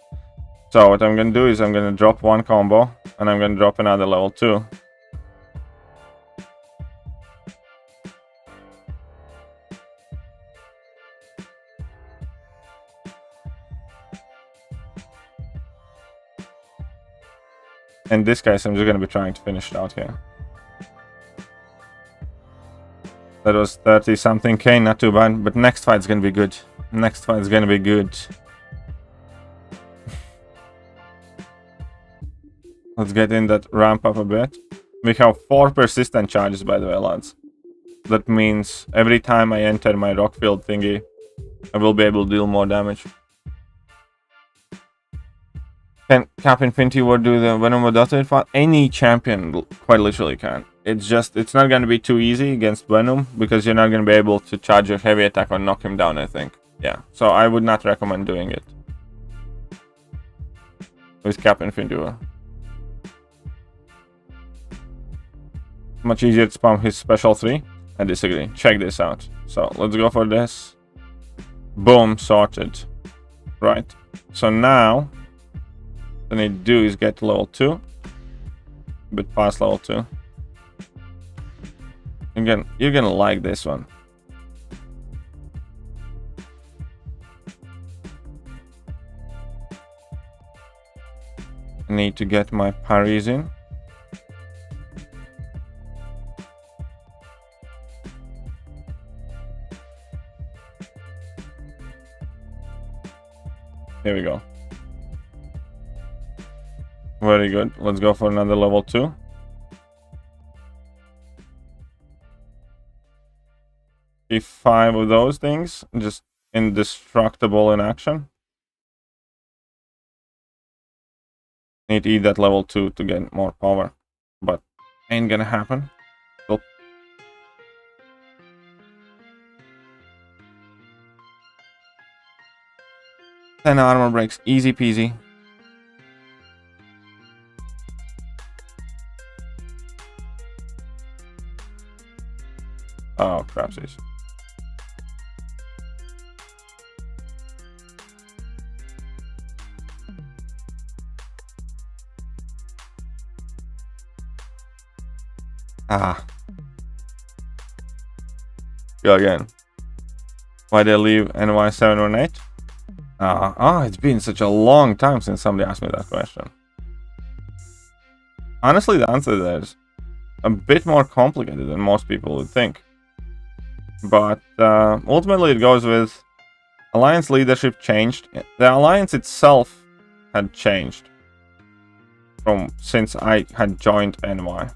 So what I'm gonna do is I'm gonna drop one combo, and I'm gonna drop another level 2. In this case, I'm just gonna be trying to finish it out here. That was 30 something K, not too bad, but next fight's gonna be good. Next fight's gonna be good. Let's get in that ramp up a bit. We have 4 persistent charges, by the way, lads. That means every time I enter my rock field thingy, I will be able to deal more damage. Can Cap Infinity War do the Venom Adopted fight? Any champion quite literally can. It's not going to be too easy against Venom because you're not going to be able to charge your heavy attack or knock him down, I think. Yeah, so I would not recommend doing it with Cap Infinity War. Much easier to spam his special 3. I disagree. Check this out. So let's go for this. Boom, sorted. Right. So now what I need to do is get to level 2. A bit past level 2. Again, you're gonna like this one. I need to get my parries in. Here we go. Very good. Let's go for another level 2. If 5 of those things, just indestructible in action. Need to eat that level 2 to get more power, but ain't gonna happen. Nope. Then armor breaks, easy peasy. Oh, crapsies. Ah. Go again. Why they leave NY718? It's been such a long time since somebody asked me that question. Honestly, the answer there is a bit more complicated than most people would think. But ultimately it goes with Alliance leadership changed. The Alliance itself had changed since I had joined NY.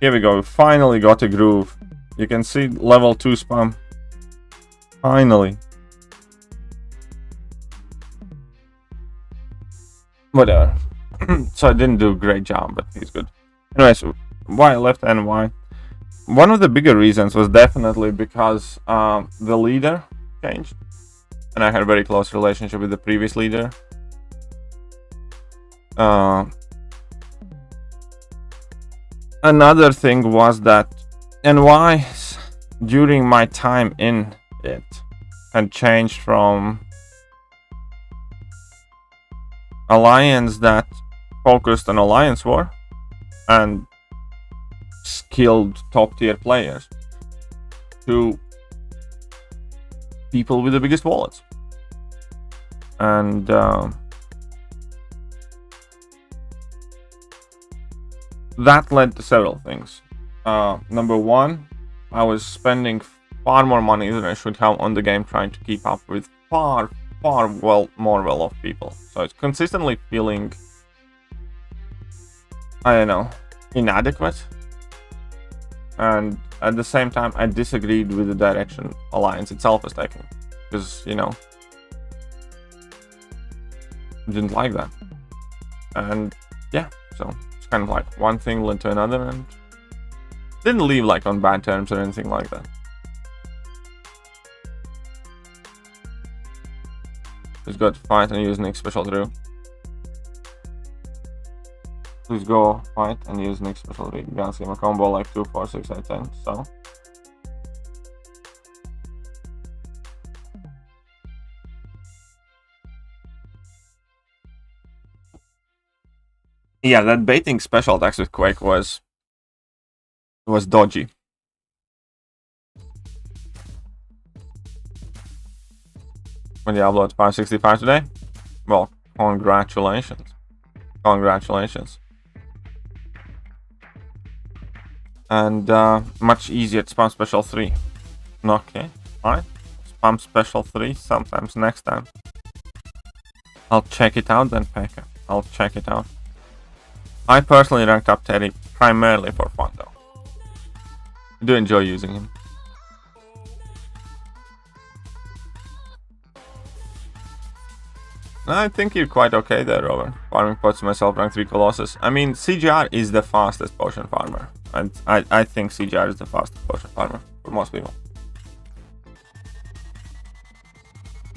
Here we go, we finally got a groove. You can see level 2 spam. Finally. Whatever. So I didn't do a great job, but he's good. Anyways, why I left NY? One of the bigger reasons was definitely because the leader changed. And I had a very close relationship with the previous leader. Another thing was that NY, during my time in it, had changed from Alliance that focused on Alliance war and skilled top tier players to people with the biggest wallets. And that led to several things. Number one, I was spending far more money than I should have on the game trying to keep up with far more well-off people. So it's consistently feeling, I don't know, inadequate. And at the same time, I disagreed with the direction Alliance itself is taking. Because, you know, didn't like that. And yeah, so it's kind of like one thing led to another and didn't leave like on bad terms or anything like that. Just got to fight and use Nick's special drill. Please go fight and use Nick's special drill. Guns game a combo like 2, 4, 6, 8, 10. So yeah, that baiting special attacks with Quake was dodgy. When Diablo at 565 today? Well, congratulations. Congratulations. And much easier to spam special 3. Okay, alright. Spam special 3 sometimes next time. I'll check it out then, Pekka. I'll check it out. I personally ranked up Teddy primarily for fun though. I do enjoy using him. I think you're quite okay there, Robin. Farming pots myself rank 3 Colossus. I mean, CGR is the fastest potion farmer. And I think CGR is the fastest potion farmer for most people.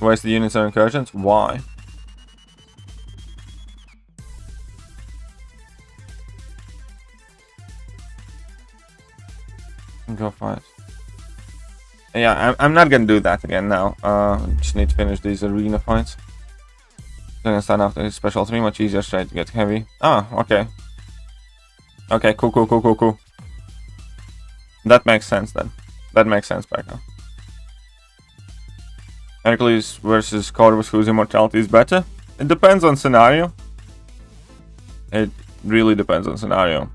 Waste the units on incursions? Why? Go fight. Yeah, I'm not gonna do that again now. Just need to finish these arena fights. Then I stand after his special 3, much easier straight to get heavy. Ah, okay. Okay, cool. That makes sense then. That makes sense back now. Hercules versus Corvus, whose immortality is better? It depends on scenario. It really depends on scenario.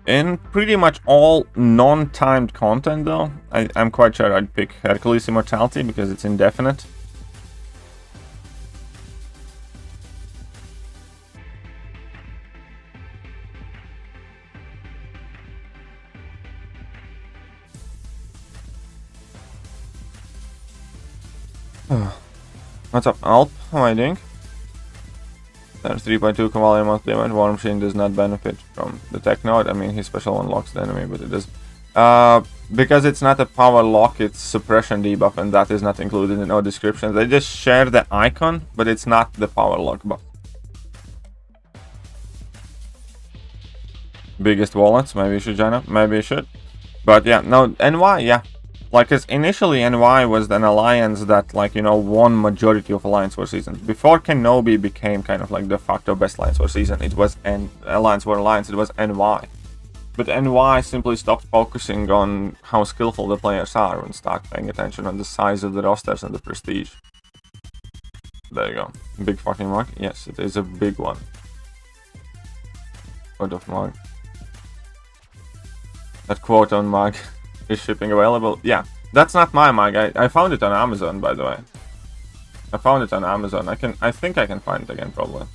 In pretty much all non-timed content though, I'm quite sure I'd pick Hercules immortality because it's indefinite. What's up, Alp? How am I doing? There's 3.2 Cavalry monthly event. War Machine does not benefit from the tech node. I mean, his special one locks the enemy, but it does. Because it's not a power lock, it's suppression debuff, and that is not included in our description. They just share the icon, but it's not the power lock buff. Biggest wallets? Maybe you should join up. Maybe you should. But yeah, no, NY, yeah. Like, cause initially NY was an alliance that, like, you know, won majority of Alliance War seasons. Before Kenobi became kind of like de facto best Alliance War season, it was Alliance War Alliance, it was NY. But NY simply stopped focusing on how skillful the players are and start paying attention on the size of the rosters and the prestige. There you go. Big fucking mug? Yes, it is a big one. What of mug? That quote on mug. Is shipping available? Yeah, that's not my mug. I found it on Amazon, by the way. I found it on Amazon. I think I can find it again, probably.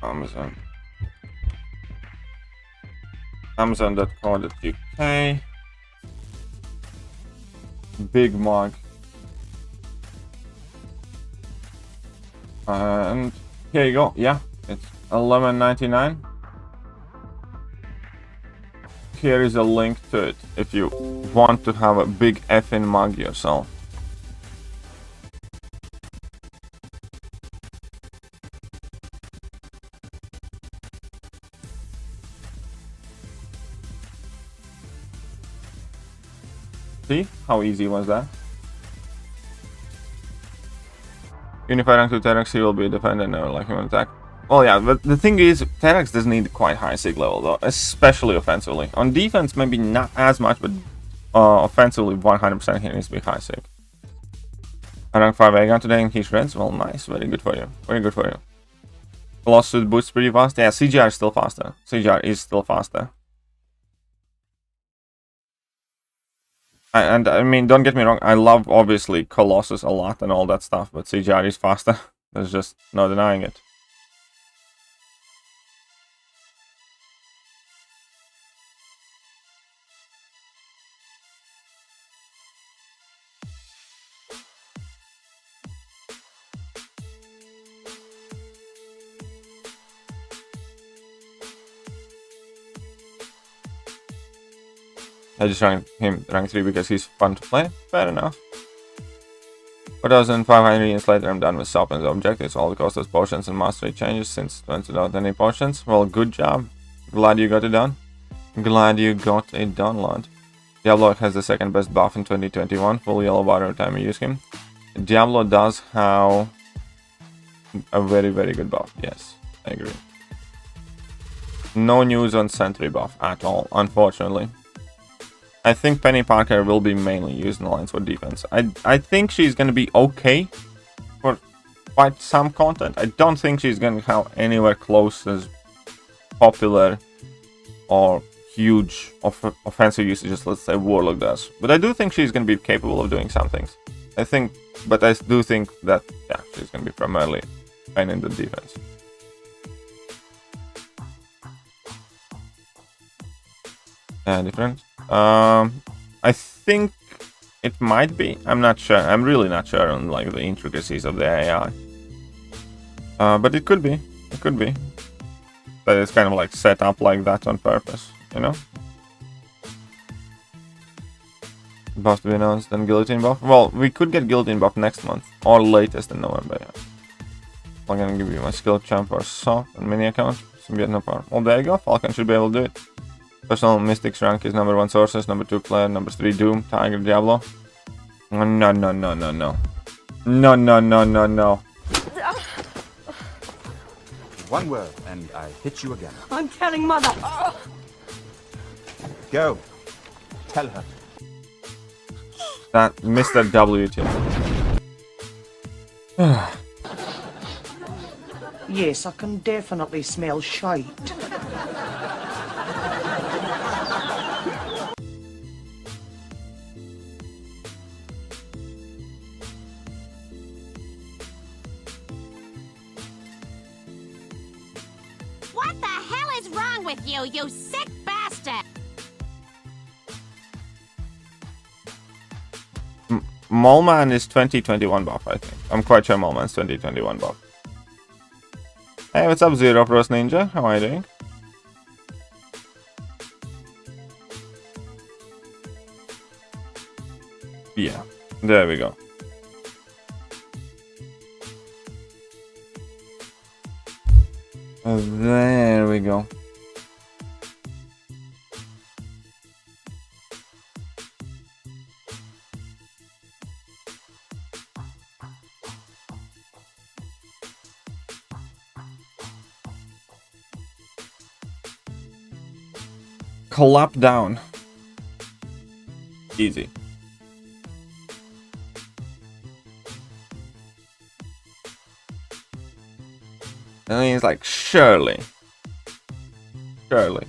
Amazon. Amazon.co.uk. Big mug. And here you go. Yeah, it's $11.99. Here is a link to it if you want to have a big effing mug yourself. See? How easy was that? Unified rank to Terex, he will be a defender, never like him on attack. Well, yeah, but the thing is, Terex does need quite high sig level though, especially offensively. On defense, maybe not as much, but offensively, 100% he needs to be high sig. I rank 5 Aegon today and he shreds. Well, nice, very good for you. Very good for you. Colossus boosts pretty fast. Yeah, CGR is still faster. CGR is still faster. And I mean, don't get me wrong, I love obviously Colossus a lot and all that stuff, but CGR is faster. There's just no denying it. I just ranked him rank 3 because he's fun to play. Fair enough. 4,500 ingredients later, I'm done with SOP and the objectives. All the cost of potions and mastery changes since 20 without any potions. Well, good job. Glad you got it done. Glad you got it done, lad. Diablo has the second best buff in 2021. Full yellow bar every time you use him. Diablo does have a very, very good buff. Yes, I agree. No news on sentry buff at all, unfortunately. I think Penny Parker will be mainly used in Alliance for defense. I think she's going to be okay for quite some content. I don't think she's gonna have anywhere close as popular or huge offensive usages, let's say Warlock does. But I do think she's gonna be capable of doing some things. I do think that, yeah, she's gonna be primarily in the defense. Different. I think it might be. I'm not sure. I'm really not sure on like the intricacies of the AI. But it could be. It could be. But it's kind of like set up like that on purpose, you know? Buff to be announced, then guillotine buff. Well, we could get guillotine buff next month or latest in November. Yeah. I'm gonna give you my skill champ or soft and mini account. No power. Well, there you go. Falcon should be able to do it. Personal Mystics rank is number 1 Sources, number 2 Claire, number 3 Doom, Tiger, Diablo. No, no, no, no, no. No, no, no, no, no. One word, and I hit you again. I'm telling Mother. Go. Tell her. That MrWTF. Yes, I can definitely smell shite. What the hell is wrong with you, you sick bastard? Moleman is 2021 buff, I think. I'm quite sure Moleman's 2021 buff. Hey, what's up, ZeroFrostNinja? How are you doing? Yeah, there we go. There we go. Collapse down. Easy. And he's like, surely. Surely.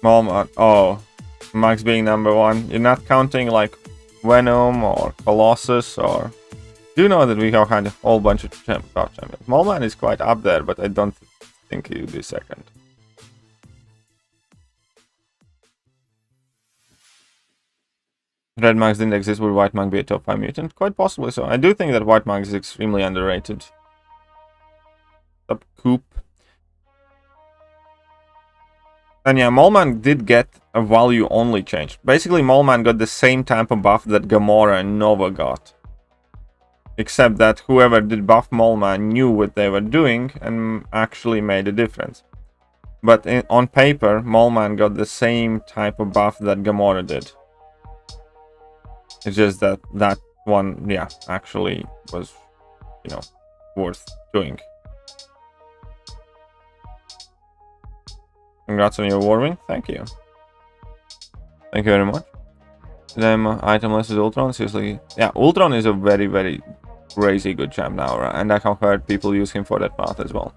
Mom, oh, Max being number 1. You're not counting like Venom or Colossus or... Do know that we have had a whole bunch of top champions. Moleman is quite up there, but I don't think he'll be second. Red Max didn't exist, would White Mag be a top 5 mutant? Quite possibly so. I do think that White Mag is extremely underrated. Top Coop. And yeah, Moleman did get a value only change. Basically, Moleman got the same type of buff that Gamora and Nova got. Except that whoever did buff Moleman knew what they were doing and actually made a difference. But on paper, Moleman got the same type of buff that Gamora did. It's just that that one, yeah, actually was, you know, worth doing. Congrats on your warming. Thank you. Thank you very much. Then itemless is Ultron. Seriously, yeah, Ultron is a very, very crazy good champ now, right? And I have heard people use him for that path as well.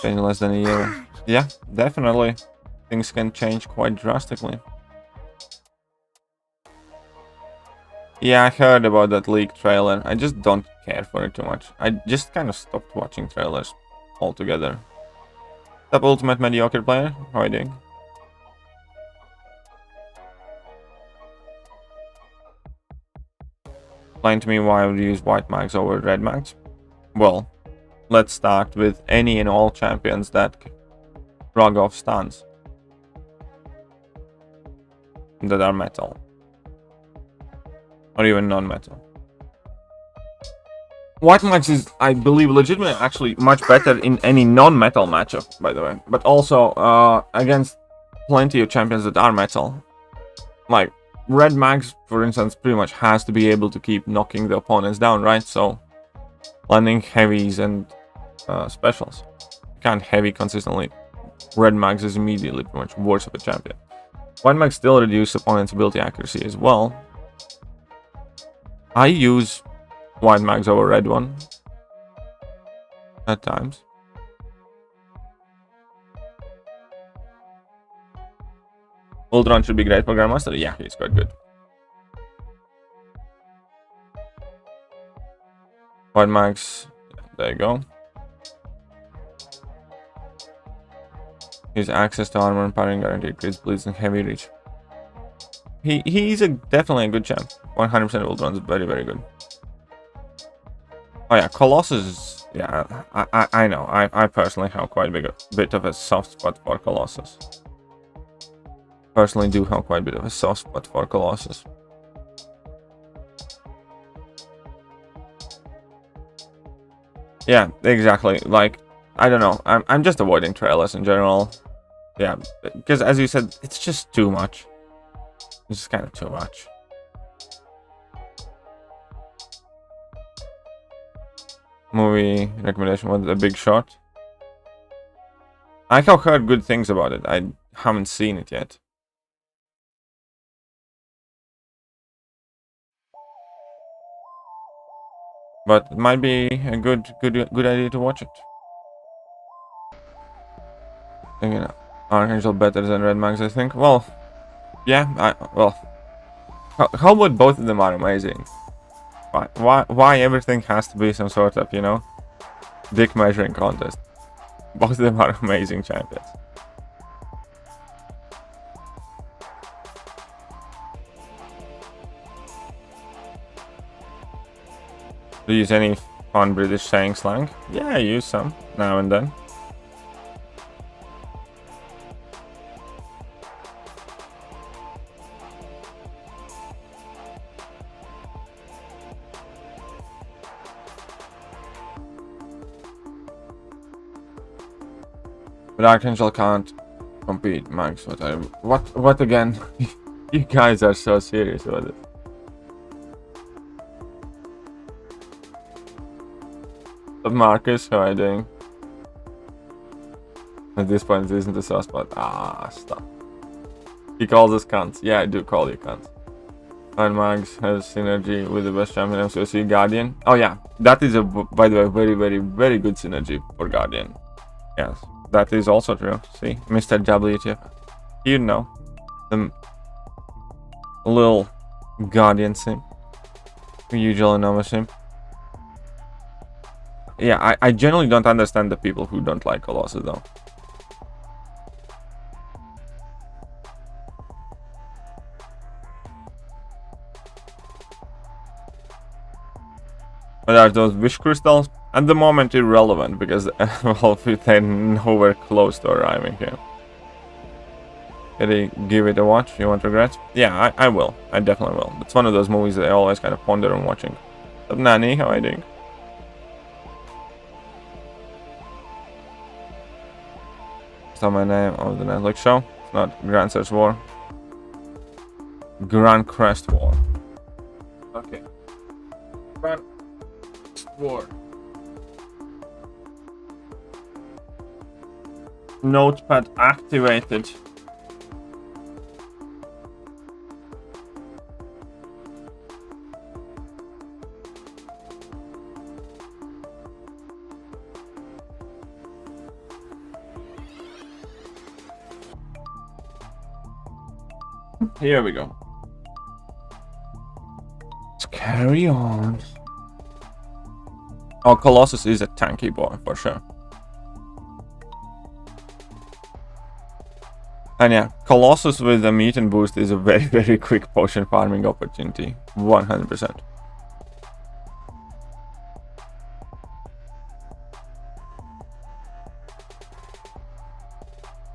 In less than a year. Yeah, definitely. Things can change quite drastically. Yeah, I heard about that leaked trailer. I just don't care for it too much. I just kind of stopped watching trailers altogether. Top ultimate mediocre player, how are you doing? Explain to me why I would use white mags over red mags. Well, let's start with any and all champions that rug off stuns that are metal. Or even non-metal. White Max is, I believe, legitimately actually much better in any non-metal matchup, by the way. But also against plenty of champions that are metal. Like, Red Max, for instance, pretty much has to be able to keep knocking the opponents down, right? So, landing heavies and specials. You can't heavy consistently red mags is immediately pretty much worse of a champion. White mags still reduce opponent's ability accuracy as well. I use white mags over red one at times. Ultron should be great for Grandmaster. Yeah, he's quite good. White mags, there you go. His access to armor and parrying guarantee increase bleeds and heavy reach. He's definitely a good champ. 100% Ultron's very, very good. Oh yeah, Colossus. Yeah, I know. I personally have quite a bit of a soft spot for Colossus. Personally do have quite a bit of a soft spot for Colossus. Yeah, exactly. Like, I don't know. I'm just avoiding trailers in general. Yeah, because as you said, it's just too much. It's just kind of too much. Movie recommendation was The Big Shot. I have heard good things about it. I haven't seen it yet. But it might be a good idea to watch it. Again, Archangel better than Red Mags, I think. Well, yeah. How about both of them are amazing? Why everything has to be some sort of, you know, dick measuring contest? Both of them are amazing champions. Do you use any fun British saying slang? Yeah, I use some now and then. But Archangel can't compete, Max. What again? You guys are so serious about it. Marcus, how are you doing? At this point, it isn't a soft spot. Ah, stop. He calls us cunts. Yeah, I do call you cunts. And Mags has synergy with the best champion MCOC Guardian. Oh yeah, that is by the way, very good synergy for Guardian. Yes, that is also true. See, MrWTF. You know, the little Guardian sim. Usual Nova sim. Yeah, I generally don't understand the people who don't like Colossus though. But are those wish crystals? At the moment irrelevant because well, they're nowhere close to arriving here. Did he give it a watch? You won't regret? Yeah, I will. I definitely will. It's one of those movies that I always kind of ponder on watching. What's up, Nanny? How are you doing? My name of the Netflix show. It's not Grand Search War. Grand Crest War. Okay. Grand War. Notepad activated. Here we go. Let's carry on. Oh, Colossus is a tanky boy for sure. And yeah, Colossus with a meat and boost is a very quick potion farming opportunity. 100%.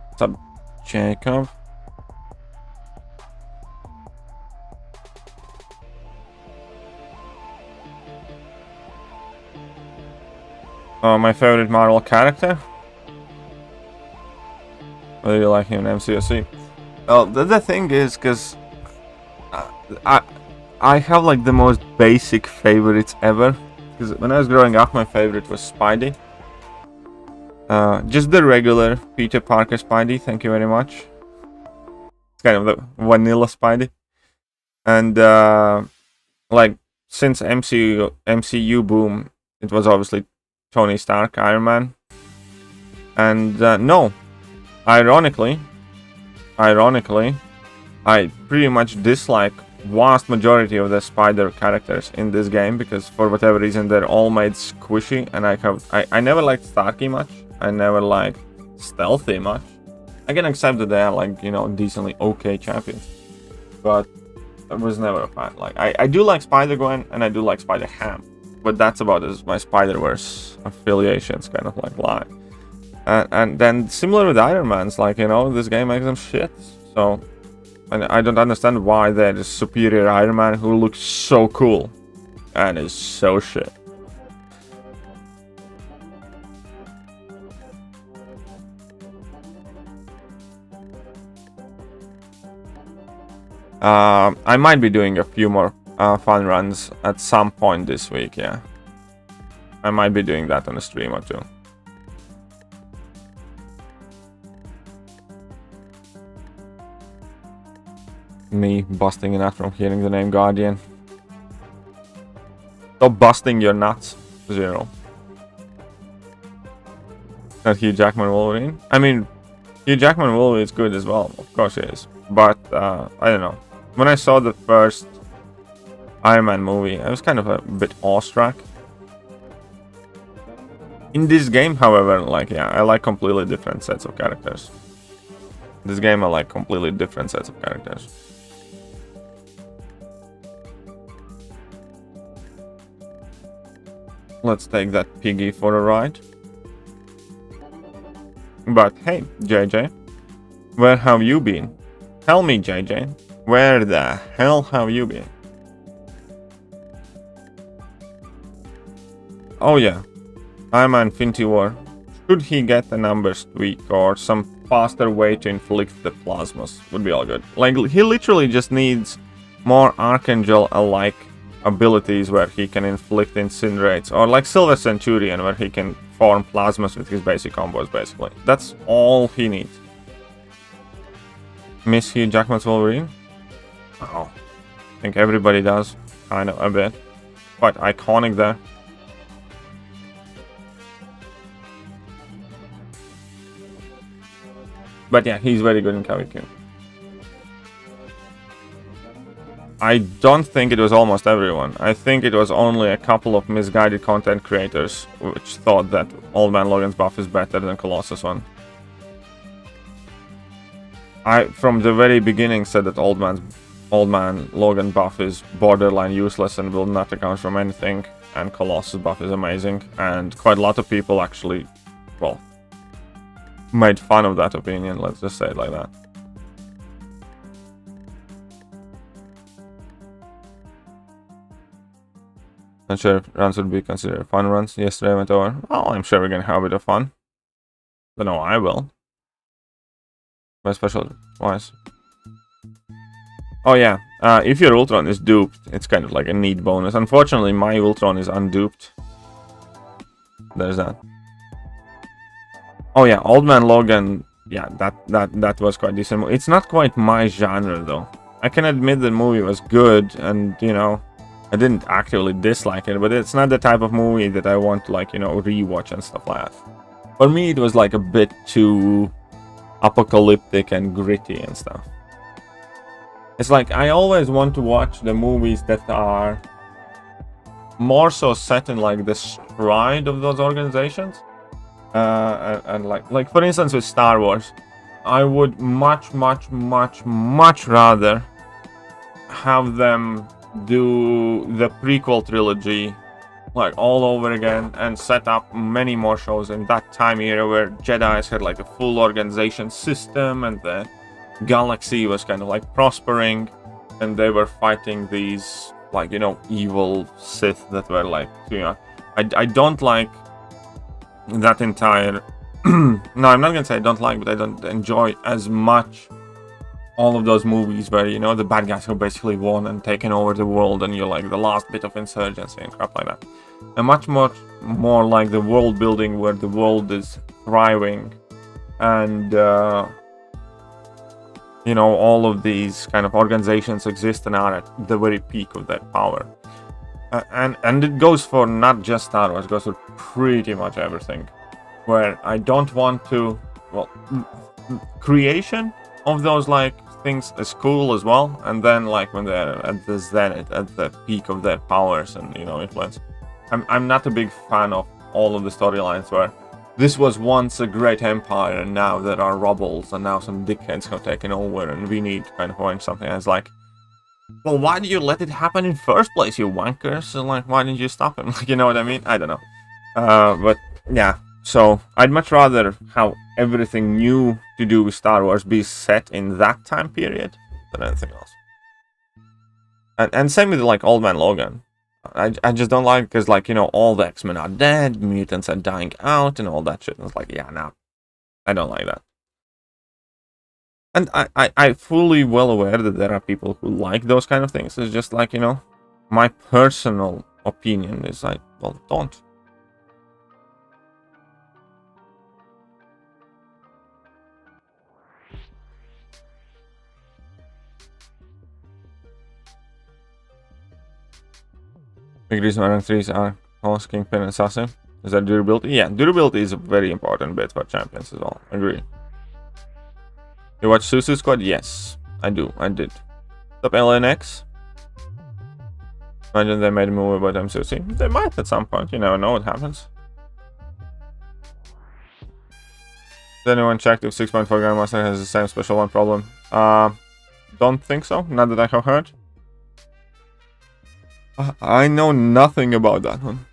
What's up, Jacob? My favorite Marvel character? What do you like in MCOC? Well, the thing is, because I have like the most basic favorites ever. Because when I was growing up, my favorite was Spidey. Just the regular Peter Parker Spidey, thank you very much. It's kind of the vanilla Spidey. And like since MCU boom, it was obviously Tony Stark, Iron Man. And no, ironically, I pretty much dislike vast majority of the spider characters in this game because for whatever reason they're all made squishy, and I never liked Starky much. I never liked Stealthy much. I can accept that they are like, you know, decently okay champions, but I was never a fan. Like I do like Spider-Gwen and I do like Spider-Ham, but that's about as my Spider-Verse affiliations kind of like lie. And then similar with Iron Man's, like, you know, this game makes them shit. So and I don't understand why there is superior Iron Man who looks so cool and is so shit. I might be doing a few more fun runs at some point this week, yeah. I might be doing that on a stream or two. Me busting a nut from hearing the name Guardian. Stop busting your nuts, Zero. Not Hugh Jackman Wolverine? I mean, Hugh Jackman Wolverine is good as well, of course he is. But, I don't know. When I saw the first Iron Man movie, I was kind of a bit awestruck. In this game, however, like, yeah, I like completely different sets of characters. In this game, I like completely different sets of characters. Let's take that piggy for a ride. But hey, JJ, where have you been? Tell me, JJ, where the hell have you been? Oh yeah, I'm on Infinity War. Should he get a numbers tweak or some faster way to inflict the plasmas? Would be all good. Like, he literally just needs more Archangel-alike abilities where he can inflict incinerates, or like Silver Centurion where he can form plasmas with his basic combos, basically. That's all he needs. Miss Hugh Jackman's Wolverine? Oh, I think everybody does, kind of a bit. Quite iconic there. But yeah, he's very good in Kavikin. I don't think it was almost everyone. I think it was only a couple of misguided content creators which thought that Old Man Logan's buff is better than Colossus one. I, from the very beginning, said that Old Man Logan buff is borderline useless and will not account from anything, and Colossus buff is amazing, and quite a lot of people actually, well, made fun of that opinion, let's just say it like that. Not sure if runs would be considered fun runs. Yesterday went over. Well, I'm sure we're gonna have a bit of fun. But no, I will. My special wise. Oh yeah, if your Ultron is duped, it's kind of like a neat bonus. Unfortunately, my Ultron is unduped. There's that. Oh yeah, Old Man Logan. Yeah, that was quite decent. It's not quite my genre though. I can admit the movie was good, and you know, I didn't actively dislike it, but it's not the type of movie that I want to, like, you know, rewatch and stuff like that. For me, it was like a bit too apocalyptic and gritty and stuff. It's like I always want to watch the movies that are more so set in like the stride of those organizations. And like for instance with Star Wars, I would much rather have them do the prequel trilogy like all over again and set up many more shows in that time era where Jedi's had like a full organization system and the galaxy was kind of like prospering and they were fighting these, like, you know, evil Sith that were like, you know, I don't like that entire no, I'm not gonna say I don't like, but I don't enjoy as much all of those movies where, you know, the bad guys have basically won and taken over the world and you're like the last bit of insurgency and crap like that. And much more like the world building where the world is thriving, and you know, all of these kind of organizations exist and are at the very peak of their power. And it goes for not just Star Wars, it goes for pretty much everything. Where I don't want to, well, creation of those like things is cool as well, and then like when they're at the zenith, at the peak of their powers and, you know, influence. I'm not a big fan of all of the storylines where this was once a great empire and now there are rebels and now some dickheads have taken over and we need to kind of find something. It's like, well, why did you let it happen in first place, you wankers? So, like, why didn't you stop him? Like, you know what I mean? I don't know. But yeah, so I'd much rather have everything new to do with Star Wars be set in that time period than anything else. And same with like Old Man Logan. I just don't like, because, like, you know, all the X-Men are dead, mutants are dying out and all that shit. And it's like, yeah, no, I don't like that. And I fully well aware that there are people who like those kind of things. It's just like, you know, my personal opinion is like, well, don't. Big reason why rank 3s are Horse, Kingpin, and Assassin. Is that durability? Yeah, durability is a very important bit for champions as well. Agree. You watch Suicide Squad? Yes, I do. I did. Top LNX. Imagine they made a movie about MCOC. They might at some point. You never know what happens. Has anyone checked if 6.4 Grandmaster has the same special one problem? Don't think so. Not that I have heard. I know nothing about that one.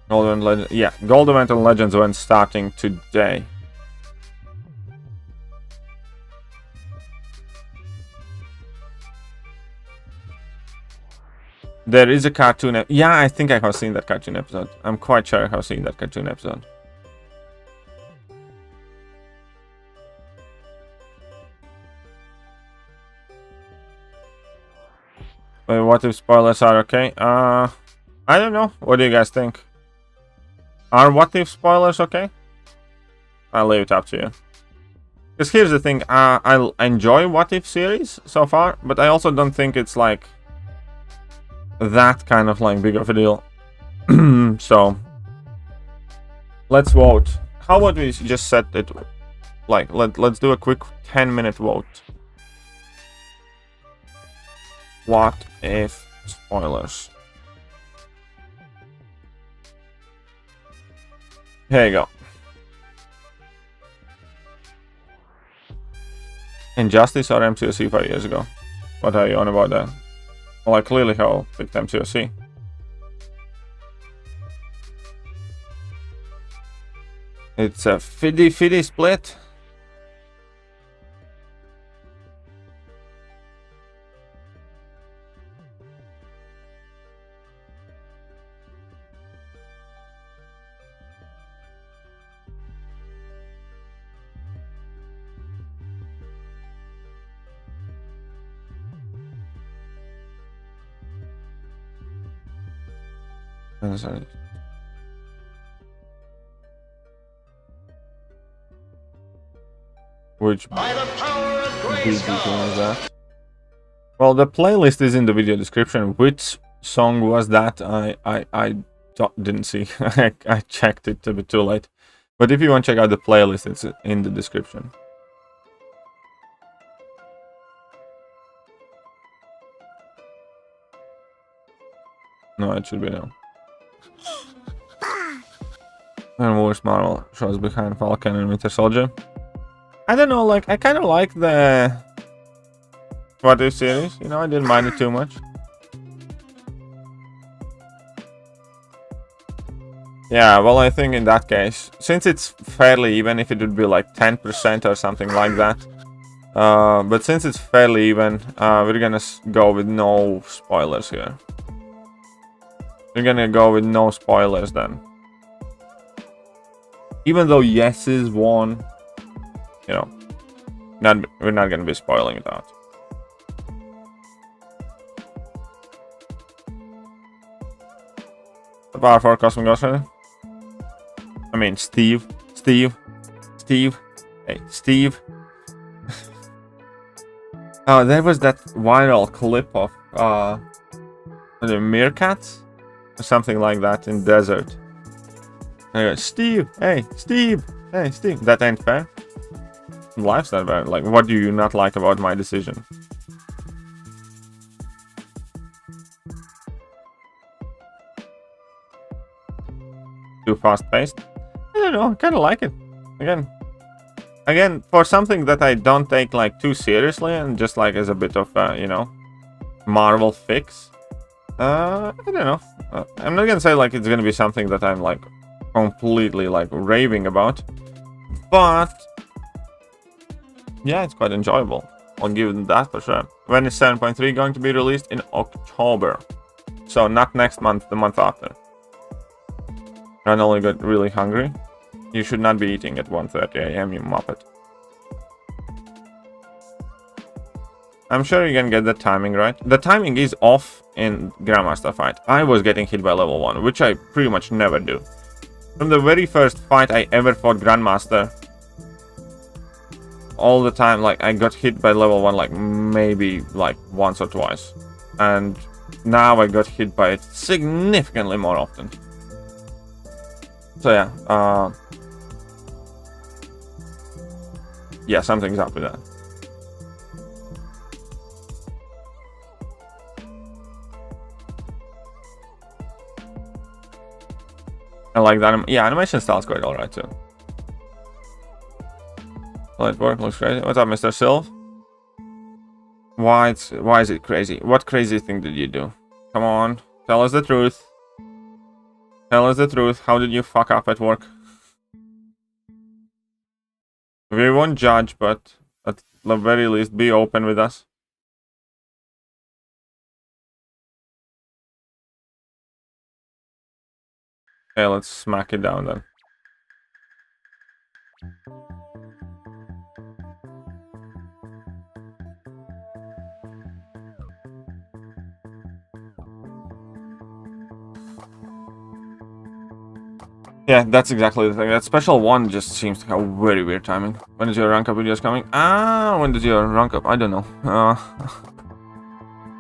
Golden Legend, yeah, Gold Event and Legends event starting today. There is a cartoon. Yeah, I think I have seen that cartoon episode. I'm quite sure I have seen that cartoon episode. Wait, what if spoilers are okay? I don't know. What do you guys think? Are what if spoilers okay? I'll leave it up to you. Because here's the thing. I enjoy what if series so far, but I also don't think it's like that kind of like big of a deal. So let's vote. How about we just set it like let's do a quick 10-minute vote. What if spoilers? Here you go. Injustice or MCOC 5 years ago? What are you on about that? Well, I clearly have picked MCOC. It's a 50-50 split. Sorry. Which video is that? Well, the playlist is in the video description. Which song was that? I didn't see. I checked it a bit too late. But if you want to check out the playlist, it's in the description. No, it should be now. And worst Marvel shows behind Falcon and Winter Soldier. I don't know, like, I kind of like the What If series, you know, I didn't mind it too much. Yeah, well, I think in that case, since it's fairly even, if it would be like 10% or something like that. But since it's fairly even, we're gonna go with no spoilers here. We're gonna go with no spoilers then. Even though yeses won, you know, we're not gonna be spoiling it out. Power 4 Cosmic Ghost Rider. I mean, Steve. Hey, Steve. Oh, there was that viral clip of the meerkats or something like that in desert. Anyway, Steve. Hey, Steve. Hey, Steve. That ain't fair. Life's not fair. Like, what do you not like about my decision? Too fast-paced? I don't know. I kind of like it. Again, for something that I don't take like too seriously and just like as a bit of you know, Marvel fix. I don't know. I'm not gonna say like it's gonna be something that I'm like completely like raving about, but yeah, it's quite enjoyable. I'll give it that for sure. When is 7.3 going to be released? In October, so not next month, the month after. I only got really hungry. You should not be eating at 1:30 AM, you muppet. I'm sure you can get the timing right. The timing is off in Grandmaster fight. I was getting hit by level 1, which I pretty much never do. From the very first fight I ever fought Grandmaster, all the time, like, I got hit by level 1 like maybe like once or twice. And now I got hit by it significantly more often. So yeah, yeah, something's up with that. I like that. Yeah, animation style's quite alright too. Light work looks crazy. What's up, Mr. Sylv? Why is it crazy? What crazy thing did you do? Come on, tell us the truth. Tell us the truth. How did you fuck up at work? We won't judge, but at the very least, be open with us. Okay, let's smack it down then. Yeah, that's exactly the thing. That special one just seems to have very weird timing. When is your rank up videos coming? When does your rank up? I don't know. I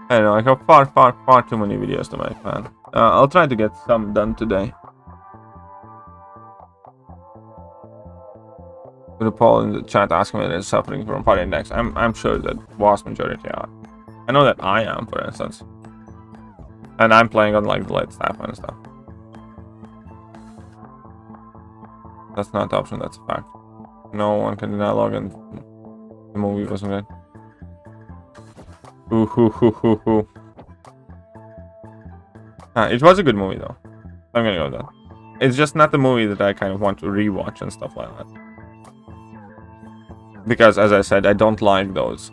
don't know. I have far too many videos to make, man. I'll try to get some done today. Put a poll in the chat asking me if they're suffering from party index. I'm sure that vast majority are. I know that I am, for instance. And I'm playing on like the late staff and stuff. That's not an option, that's a fact. No one can deny login. The movie wasn't good. Ooh. It was a good movie though. I'm gonna go with that. It's just not the movie that I kind of want to rewatch and stuff like that. Because as I said, I don't like those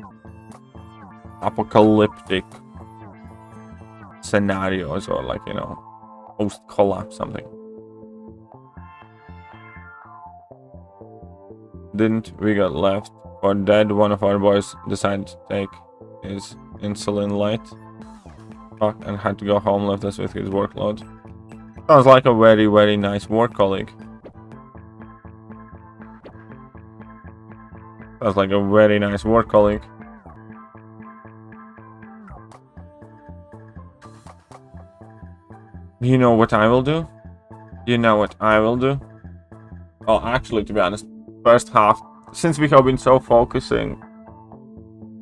apocalyptic scenarios or like, you know, post-collapse something. Didn't we get left for dead? One of our boys decided to take his insulin late. Fuck, and had to go home, left us with his workload. Sounds like a very, very nice work colleague. Sounds like a very nice work colleague. You know what I will do? You know what I will do? Well, actually, to be honest, first half, since we have been so focusing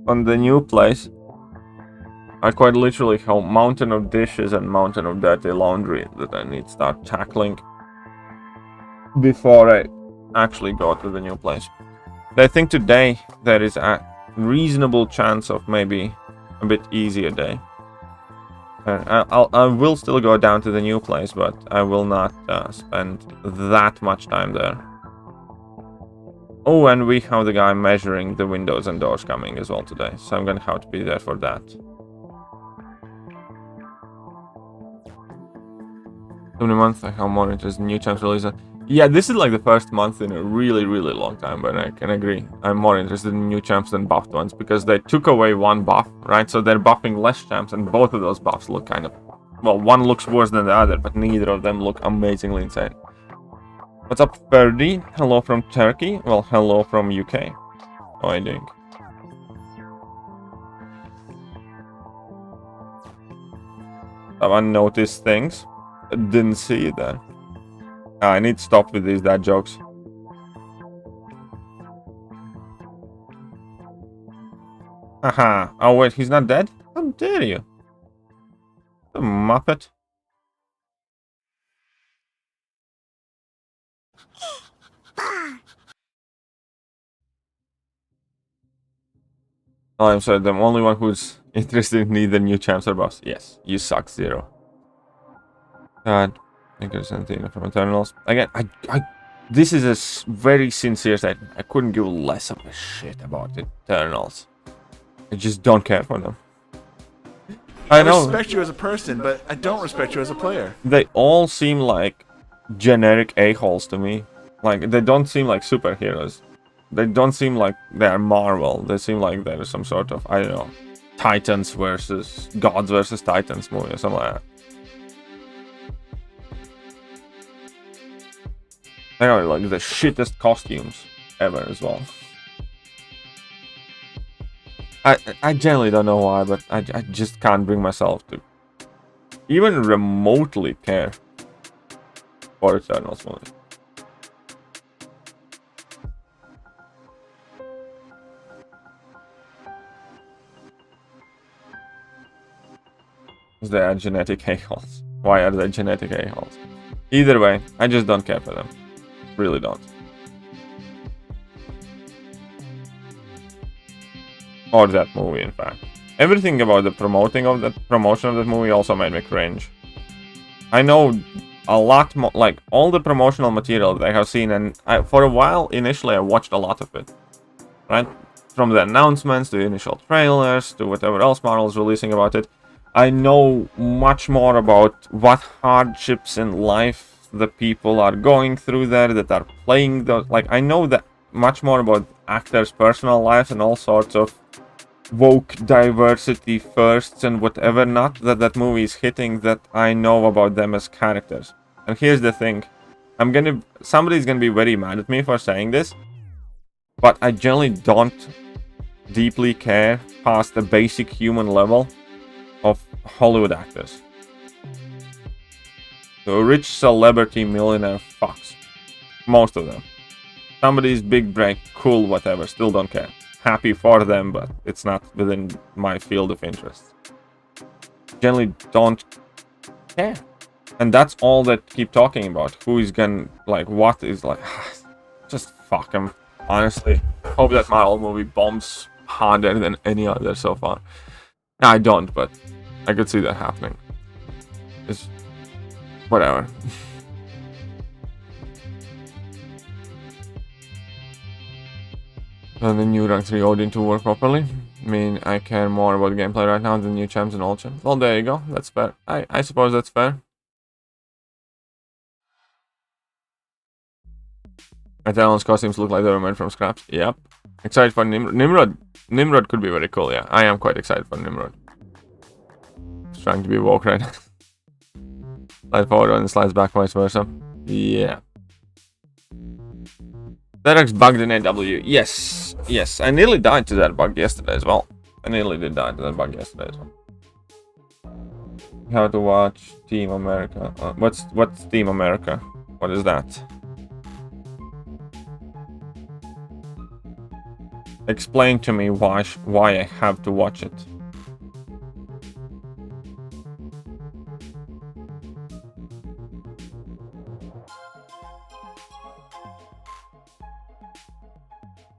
on the new place, I quite literally have a mountain of dishes and mountain of dirty laundry that I need to start tackling before I actually go to the new place. But I think today there is a reasonable chance of maybe a bit easier day. I will still go down to the new place, but I will not spend that much time there. Oh, and we have the guy measuring the windows and doors coming as well today, so I'm gonna have to be there for that. How many months I have more interest in new champs releases? Yeah, this is like the first month in a really, really long time, but I can agree. I'm more interested in new champs than buffed ones, because they took away one buff, right? So they're buffing less champs, and both of those buffs look kind of Well, one looks worse than the other, but neither of them look amazingly insane. What's up, Ferdy? Hello from Turkey. Well, hello from UK. How are you doing? Have unnoticed things. Didn't see it there. I need to stop with these dad jokes. Haha. Oh wait, he's not dead? How dare you? The Muppet. Oh, I'm sorry, the only one who's interested in the new champs or boss. Yes, you suck, Zero. God, I think there's anything from Eternals. Again, this is a very sincere statement. I couldn't give less of a shit about Eternals. I just don't care for them. I know. I respect you as a person, but I don't respect you as a player. They all seem like generic a-holes to me. Like, they don't seem like superheroes. They don't seem like they're Marvel. They seem like they're some sort of, I don't know, Titans versus Gods versus Titans movie or something like that. They are like the shittest costumes ever as well. I generally don't know why, but I just can't bring myself to even remotely care for Eternals movie. They are genetic a-holes. Why are they genetic a-holes? Either way, I just don't care for them. Really don't. Or that movie, in fact. Everything about the promotion of that movie also made me cringe. I know a lot more, like all the promotional material that I have seen, and for a while initially I watched a lot of it, right? From the announcements to the initial trailers to whatever else Marvel's releasing about it. I know much more about what hardships in life the people are going through there that are playing those. Like, I know that much more about actors' personal lives and all sorts of woke diversity firsts and whatever not that movie is hitting that I know about them as characters. And here's the thing. Somebody's gonna be very mad at me for saying this, but I generally don't deeply care past the basic human level of Hollywood actors. The rich celebrity millionaire fucks. Most of them. Somebody's big break, cool, whatever, still don't care. Happy for them, but it's not within my field of interest. Generally don't care. And that's all that keep talking about. Who is gonna, like, what is like, just fuck him. Honestly, hope that Marvel movie bombs harder than any other so far. No, I don't, but I could see that happening. It's whatever. And the new rank 3 Odin to work properly. I mean, I care more about gameplay right now than new champs and old champs. Well, there you go. That's fair. I suppose that's fair. Eternal's costumes look like they were made from scraps. Yep. Excited for Nimrod. Nimrod could be very cool, yeah. I am quite excited for Nimrod. Just trying to be woke right now. Slide forward and slides back, vice versa. Yeah. Derek's bugged in AW. Yes. Yes. I nearly died to that bug yesterday as well. I nearly did die to that bug yesterday as well. How to watch Team America. What's Team America? What is that? Explain to me why I have to watch it.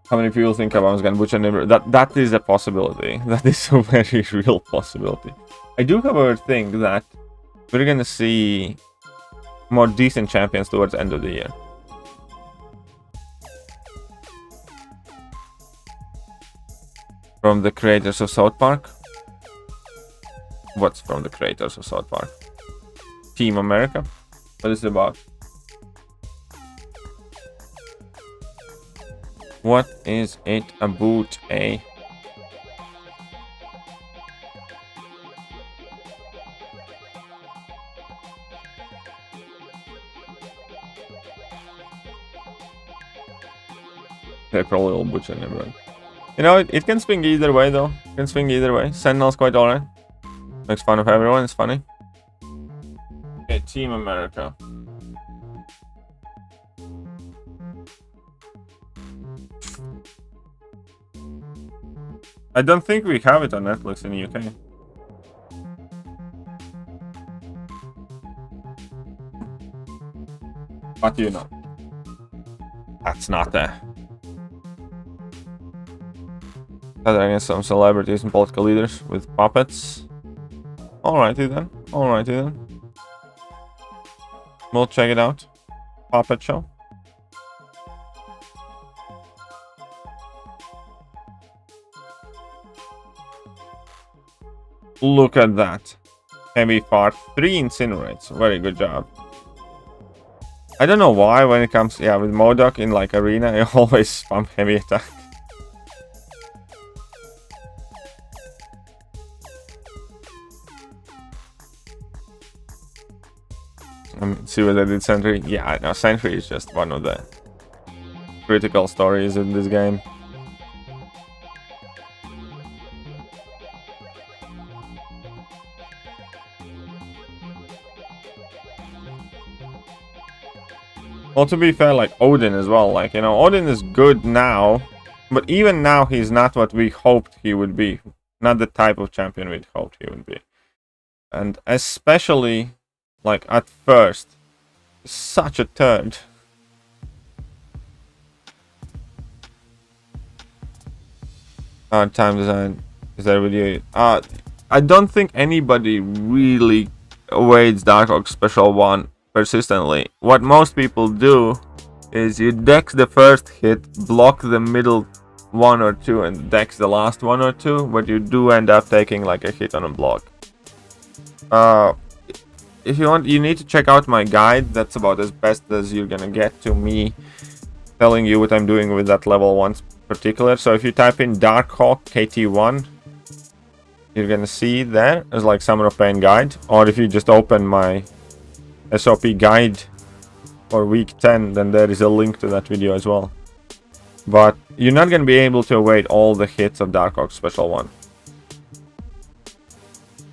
How many people think Kabam's gonna butcher Nimrod? That is a possibility. That is a very real possibility. I do, however, think that we're gonna see more decent champions towards the end of the year. From the creators of South Park? What's from the creators of South Park? Team America? What is it about? What is it about, eh? They probably will butcher him, right? You know, it can swing either way, though. It can swing either way. Sentinel's quite alright. Makes fun of everyone, it's funny. Okay, Team America. I don't think we have it on Netflix in the UK. But you know, that's not there. Against some celebrities and political leaders with puppets. Alrighty then. Alrighty then. We'll check it out. Puppet show. Look at that. Heavy fart. 3 incinerates. Very good job. I don't know why when it comes, yeah, with MODOK in like arena, I always spam heavy attack. See what I did, Sentry? Yeah, no, Sentry is just one of the critical stories in this game. Well, to be fair, like Odin as well, like, you know, Odin is good now, but even now he's not what we hoped he would be. Not the type of champion we'd hoped he would be. And especially, like, at first, such a turd. Time design, is there with you? I don't think anybody really awaits Dark Oak Special 1 persistently. What most people do is you dex the first hit, block the middle 1 or 2, and dex the last 1 or 2, but you do end up taking like a hit on a block. If you want, you need to check out my guide. That's about as best as you're gonna get to me telling you what I'm doing with that level 1 particular. So if you type in Darkhawk KT1, you're gonna see there as like Summer of Pain guide, or if you just open my SOP guide for week 10, then there is a link to that video as well. But you're not going to be able to await all the hits of Dark Oak Special 1.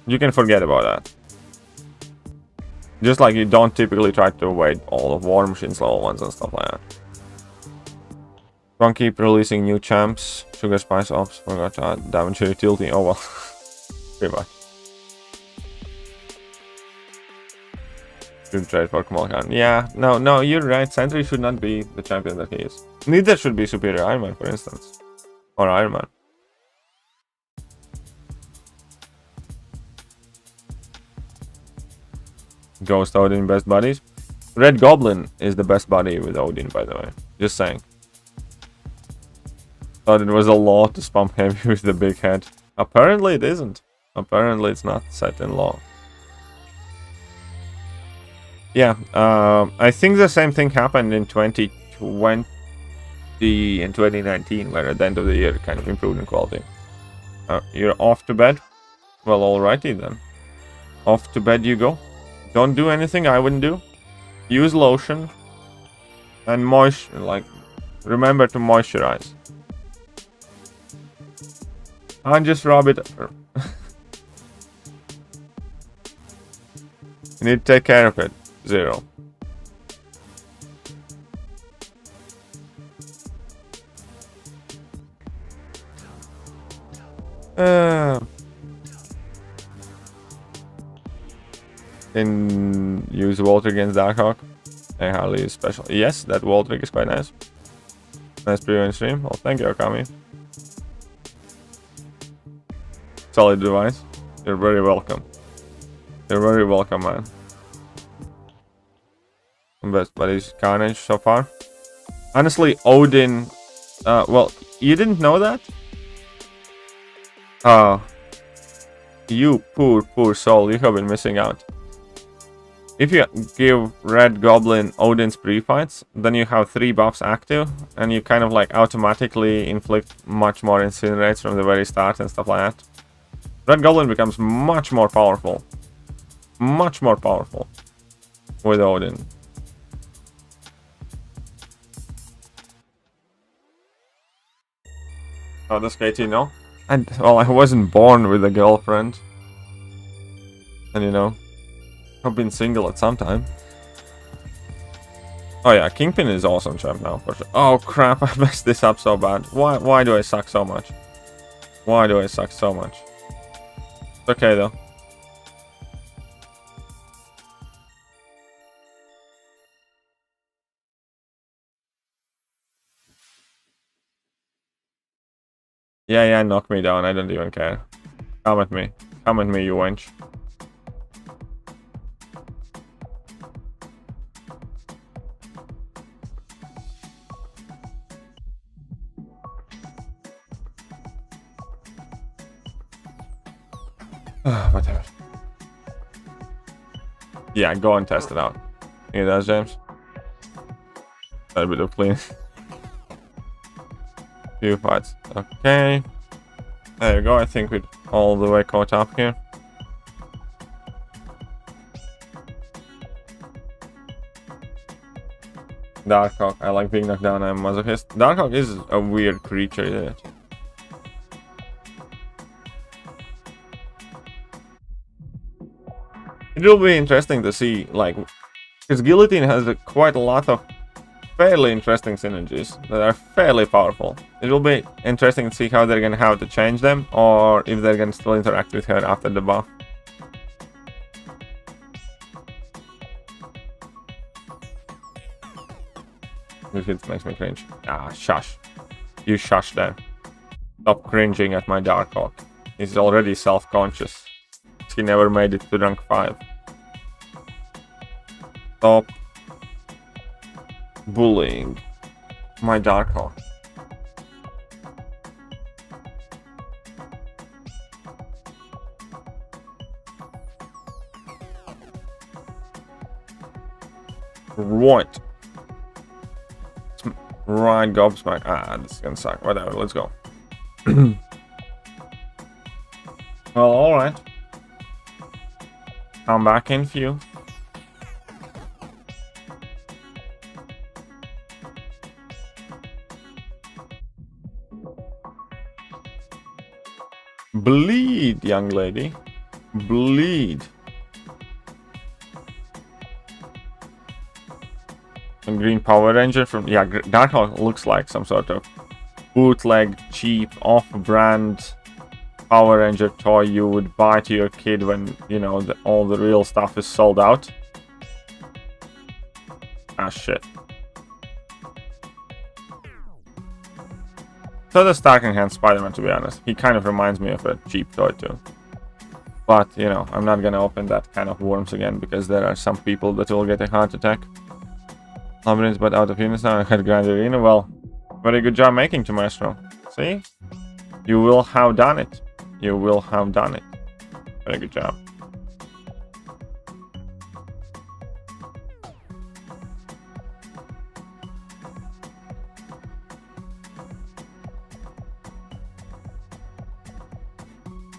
You can forget about that. Just like you don't typically try to await all of War Machine's level 1s and stuff like that. Don't keep releasing new champs. Sugar Spice Ops, forgot to add Damage Utility. Oh well. Pretty much. Should trade for Khan. Yeah, no, you're right. Sentry should not be the champion that he is. Neither should be Superior Iron Man, for instance. Or Iron Man. Ghost Odin, best buddies. Red Goblin is the best buddy with Odin, by the way. Just saying. Thought it was a law to spam heavy with the big head. Apparently it isn't. Apparently it's not set in law. Yeah, I think the same thing happened in 2020 and 2019, where at the end of the year it kind of improved in quality. You're off to bed? Well, alrighty then. Off to bed you go. Don't do anything I wouldn't do. Use lotion. And remember to moisturize. And just rub it. You need to take care of it. Zero. Can use Walter against Darkhawk. I hardly use special. Yes, that Walter is quite nice. Nice preview and stream. Well, thank you, Okami. Solid device. You're very welcome. You're very welcome, man. Best buddies Carnage so far. Honestly, Odin. Well, you didn't know that? You poor soul, you have been missing out. If you give Red Goblin Odin's pre-fights, then you have 3 buffs active, and you kind of like automatically inflict much more incinerates from the very start and stuff like that. Red Goblin becomes much more powerful. Much more powerful with Odin. Oh, this KT, no? And, well, I wasn't born with a girlfriend. And, you know, I've been single at some time. Oh, yeah, Kingpin is awesome champ now, for sure. Oh, crap, I messed this up so bad. Why do I suck so much? Why do I suck so much? It's okay, though. Yeah, knock me down. I don't even care. Come at me. Come at me, you wench. Whatever. Yeah, go and test it out. Think it does, James? A bit of clean. Few fights. Okay. There you go. I think we're all the way caught up here. Darkhawk. I like being knocked down. I'm a masochist. Darkhawk is a weird creature, isn't it? It will be interesting to see, like, because Guillotine has quite a lot of fairly interesting synergies that are fairly powerful. It will be interesting to see how they're going to have to change them, or if they're going to still interact with her after the buff. It makes me cringe. Ah, shush. You shush there. Stop cringing at my Darkhawk. He's already self-conscious. He never made it to rank 5. Stop bullying my Darkhawk. Right. Right, gobsmack. Ah, this is gonna suck. Whatever, let's go. Well, alright. Come back in few. Bleed, young lady. Bleed. A green Power Ranger from... Yeah, Darkhawk looks like some sort of bootleg, cheap, off-brand Power Ranger toy you would buy to your kid when, you know, all the real stuff is sold out. Ah, shit. So does Starkenhand Spider-Man, to be honest. He kind of reminds me of a cheap toy too. But, you know, I'm not gonna open that kind of worms again, because there are some people that will get a heart attack. Labyrinth, but out of unison, I had Grand Arena. Well, very good job making to Maestro. See? You will have done it. You will have done it. Very good job.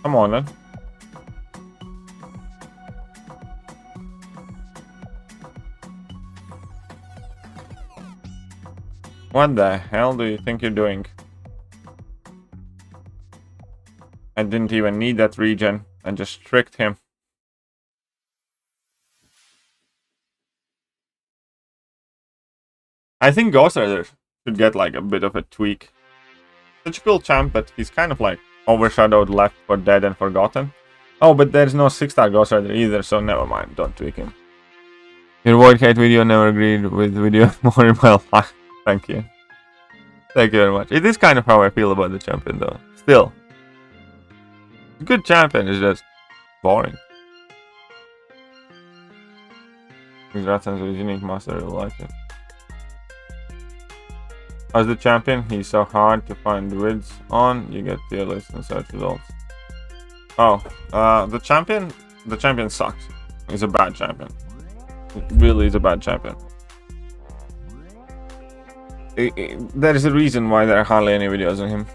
Come on then. What the hell do you think you're doing? I didn't even need that regen. I just tricked him. I think Ghost Rider should get like a bit of a tweak. Such a cool champ, but he's kind of like overshadowed, left for dead and forgotten. Oh, but there's no 6-star Ghost Rider either, so never mind. Don't tweak him. Your Void Kite video never agreed with video more in my life. Thank you. Thank you very much. It is kind of how I feel about the champion, though. Still. Good champion is just boring. Realsensei is unique master, I like it. As the champion, he's so hard to find vids on. You get tier list and search results. Oh, the champion sucks. He's a bad champion. It really is a bad champion. There is a reason why there are hardly any videos on him.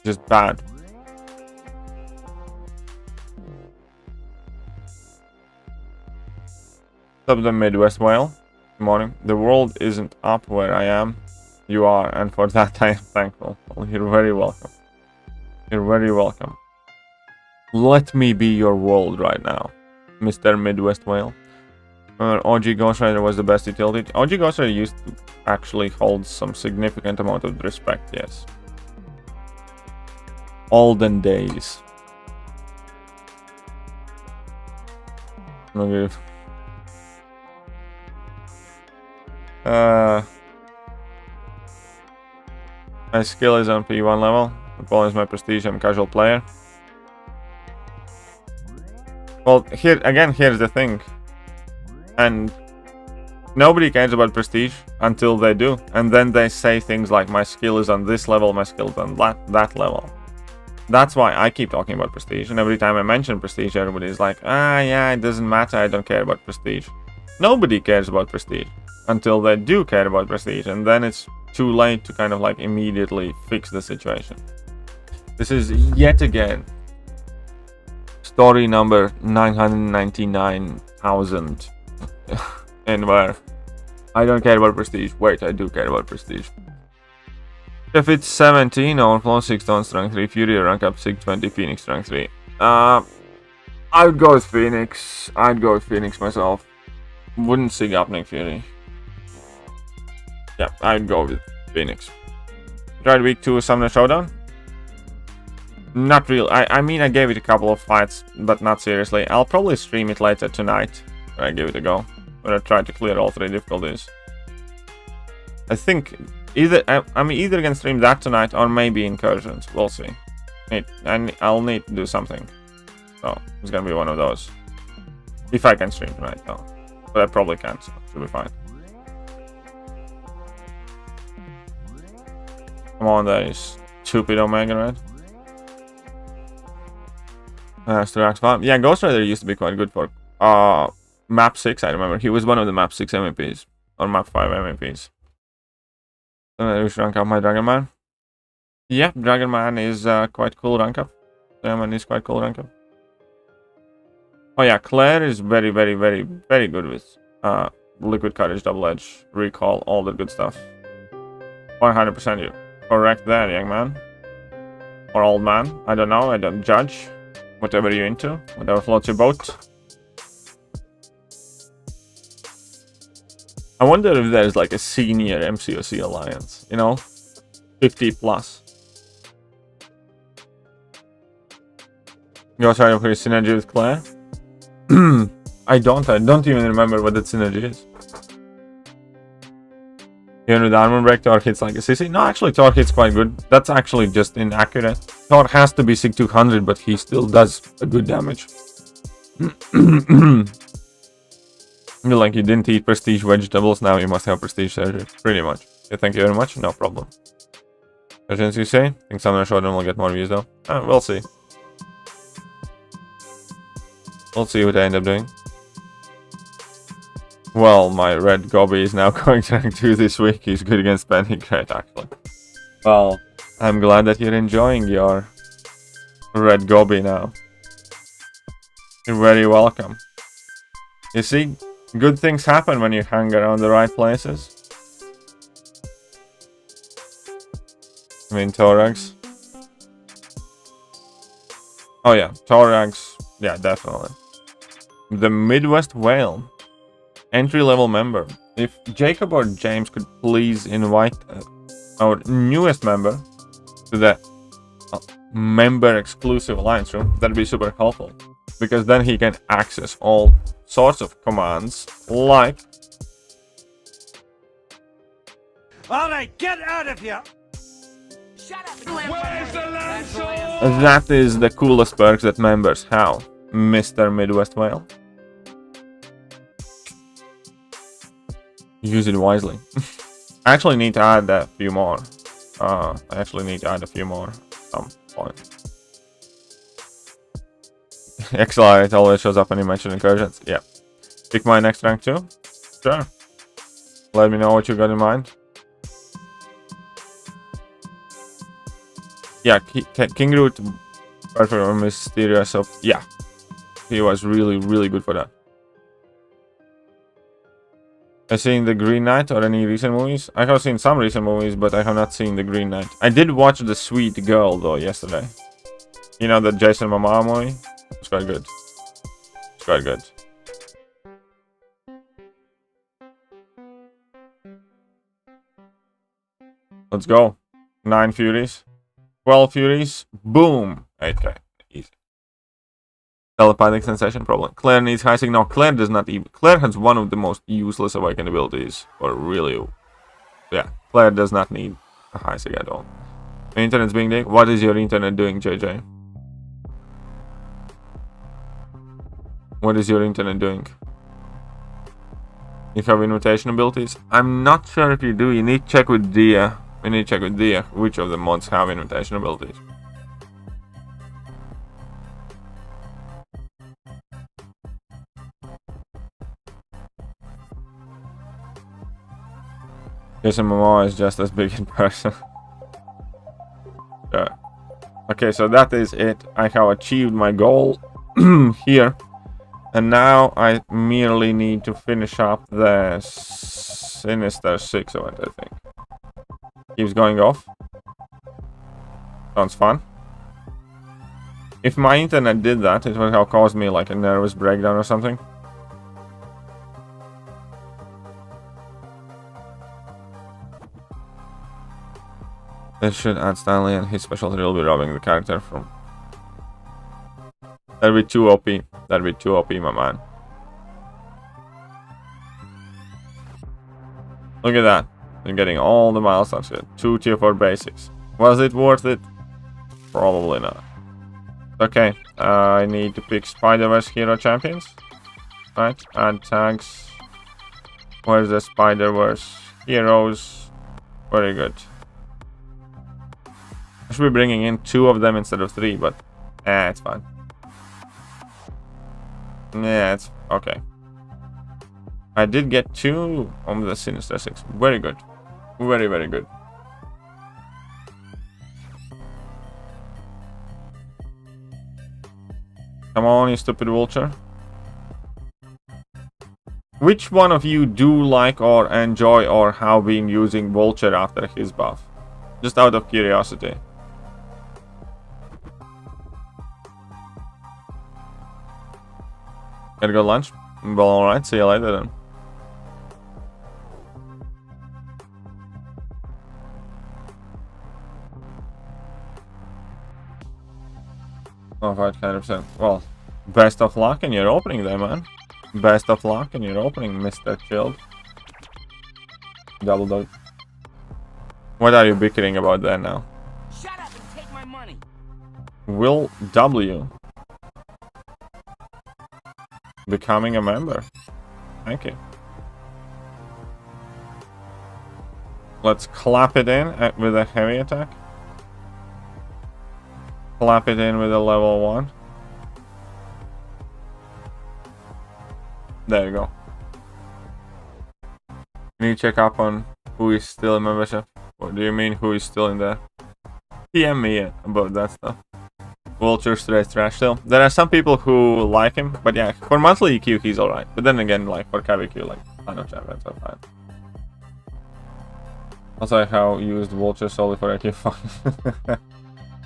Just bad. What's up, the Midwest whale? Good morning. The world isn't up where I am. You are, and for that I am thankful. Well, you're very welcome. You're very welcome. Let me be your world right now, Mr. Midwest Whale. OG Ghost Rider was the best utility. OG Ghost Rider used to actually hold some significant amount of respect, yes. Olden days. Okay. My skill is on P1 level. The problem is my prestige. I'm a casual player. Well, here's the thing. And nobody cares about prestige until they do. And then they say things like, my skill is on this level, my skill is on that level. That's why I keep talking about prestige. And every time I mention prestige, everybody's like, yeah, it doesn't matter, I don't care about prestige. Nobody cares about prestige until they do care about prestige. And then it's too late to kind of like immediately fix the situation. This is yet again story number 999,000. And where I don't care about prestige. Wait, I do care about prestige. If it's 17, Overflow 6 Stone Strength 3, Fury rank up 620, Phoenix Strength 3. I would go with Phoenix. I'd go with Phoenix myself. Wouldn't sig Upning Fury. Yeah, I'd go with Phoenix. Tried week 2 Summoner Showdown? Not real. I mean, I gave it a couple of fights, but not seriously. I'll probably stream it later tonight. I give it a go. But I try to clear all 3 difficulties. I think either I'm either gonna stream that tonight or maybe Incursions. We'll see. I'll need to do something. So it's gonna be one of those. If I can stream tonight, though. But I probably can't, so should be fine. Come on, that is stupid Omega Red. Yeah, Ghost Rider used to be quite good for map 6, I remember. He was one of the map 6 MVPs. Or map 5 MVPs. We should rank up my Dragon Man. Yeah, Dragon Man is quite cool rank up. Dragon Man is quite cool rank up. Oh yeah, Claire is very, very, very, very good with Liquid Courage, Double Edge, Recall, all the good stuff. 100% you. Correct there, young man. Or old man. I don't know, I don't judge. Whatever you're into, whatever floats your boat. I wonder if there's like a senior MCOC alliance, you know? 50 plus. You also have a synergy with Claire? I don't even remember what that synergy is. Even with armor break, Thor hits like a sissy. No, actually, Thor hits quite good. That's actually just inaccurate. Thor has to be SIG 200, but he still does a good damage. Like you didn't eat prestige vegetables, now you must have prestige surgery. Pretty much. Yeah, thank you very much. No problem. As you say, I think Summoner Showdown will get more views though. We'll see. We'll see what I end up doing. Well, my red Gobi is now going to rank 2 this week. He's good against Penny. Great, actually. Well, I'm glad that you're enjoying your red Gobi now. You're very welcome. You see, good things happen when you hang around the right places. I mean, Thorax. Oh yeah, Thorax. Yeah, definitely. The Midwest Whale. Entry-level member. If Jacob or James could please invite our newest member to the member-exclusive alliance room, that'd be super helpful. Because then he can access all sorts of commands, like... Alright, get out of here! Shut up! Where's the land sword? That is the coolest perks that members have, Mr. Midwest Whale. Use it wisely. I actually need to add a few more. At some point. Accelerate always shows up when you mention incursions. Yeah. Pick my next rank too? Sure. Let me know what you got in mind. Yeah, King Root, perfect or mysterious. So yeah, he was really, really good for that. I've seen The Green Knight or any recent movies. I have seen some recent movies, but I have not seen The Green Knight. I did watch The Sweet Girl, though, yesterday. You know, the Jason Momoa movie? It's quite good. It's quite good. Let's go. 9 Furies. 12 Furies. Boom. 8k. Easy. Telepathic sensation problem. Claire needs high signal. No, Claire does not even. Claire has one of the most useless awakened abilities. Or really. Yeah. Claire does not need a high sig at all. The internet's being dick. What is your internet doing, JJ? What is your internet doing? You have invitation abilities? I'm not sure if you do. You need to check with Dia. We need to check with Dia which of the mods have invitation abilities. Jason Momoa is just as big in person. Okay, so that is it. I have achieved my goal here. And now I merely need to finish up the Sinister 6 of it, I think. Keeps going off. Sounds fun. If my internet did that, it would have caused me like a nervous breakdown or something. It should add Stanley and his specialty will be robbing the character from... That'd be too OP. That'd be too OP, my man. Look at that. They're getting all the milestones here. 2 tier 4 basics. Was it worth it? Probably not. Okay. I need to pick Spider-Verse hero champions. Right. Add tags. Where's the Spider-Verse heroes? Very good. I should be bringing in 2 of them instead of 3, but it's fine. Yeah, it's okay. I did get 2 on the Sinister 6. Very good. Very, very good. Come on, you stupid vulture. Which one of you do like or enjoy or have been using vulture after his buff? Just out of curiosity. Gotta go lunch? Well, alright, see you later then. Oh, 5%. Well, best of luck in your opening there, man. Best of luck in your opening, Mr. Chilled. Double dog. What are you bickering about there now? Shut up and take my money. Will W. Becoming a member. Thank you. Let's clap it in with a heavy attack. Clap it in with a level 1. There you go. You need to check up on who is still in membership. What do you mean who is still in there? PM me about that stuff. Vulture straight trash still. There are some people who like him, but yeah, for monthly EQ he's alright. But then again, like for KVQ, like I know champions are fine. Also, I have used Vulture solely for EQ.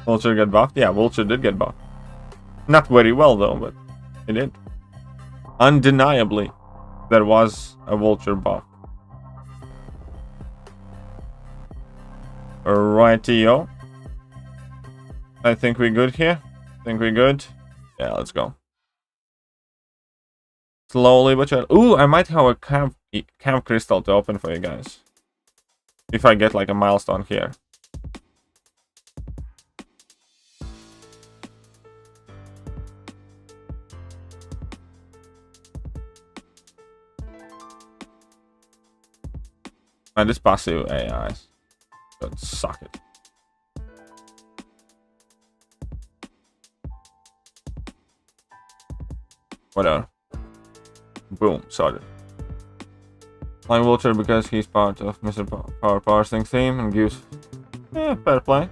Vulture get buffed? Yeah, Vulture did get buffed. Not very well though, but it did. Undeniably, there was a Vulture buff. Rightio. I think we're good here. Think we're good? Yeah, let's go. Slowly but surely. Ooh, I might have a camp crystal to open for you guys. If I get like a milestone here. And this passive AIs. Don't suck it. Whatever. Boom, sorted. Flying Vulture because he's part of Mr. Power Thing's team and gives... Yeah, fair play.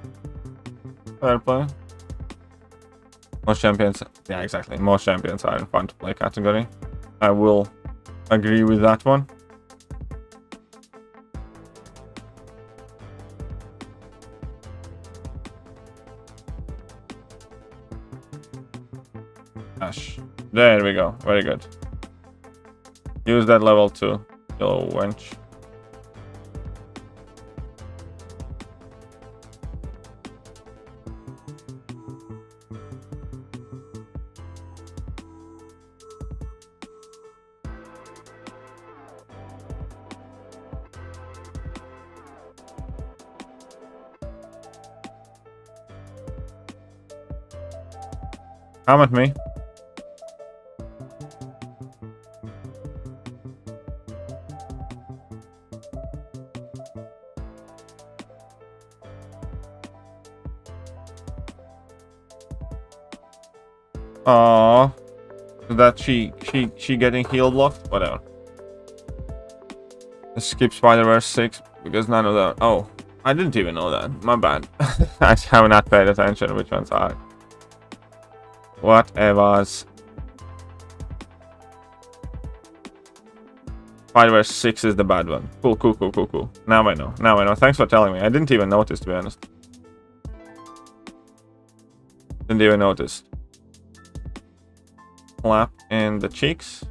Fair play. Most champions... Yeah, exactly. Most champions are in fun to play category. I will agree with that one. Ash. There we go. Very good. Use that level 2. Kill wench. Come at me. Aww. So that she getting healed locked? Whatever. Let's skip Spider-Verse 6 because none of that. Oh, I didn't even know that. My bad. I have not paid attention which ones are. Whatever's. Spider-Verse 6 is the bad one. Cool. Now I know. Thanks for telling me. I didn't even notice, to be honest. Didn't even notice. Clap in the cheeks.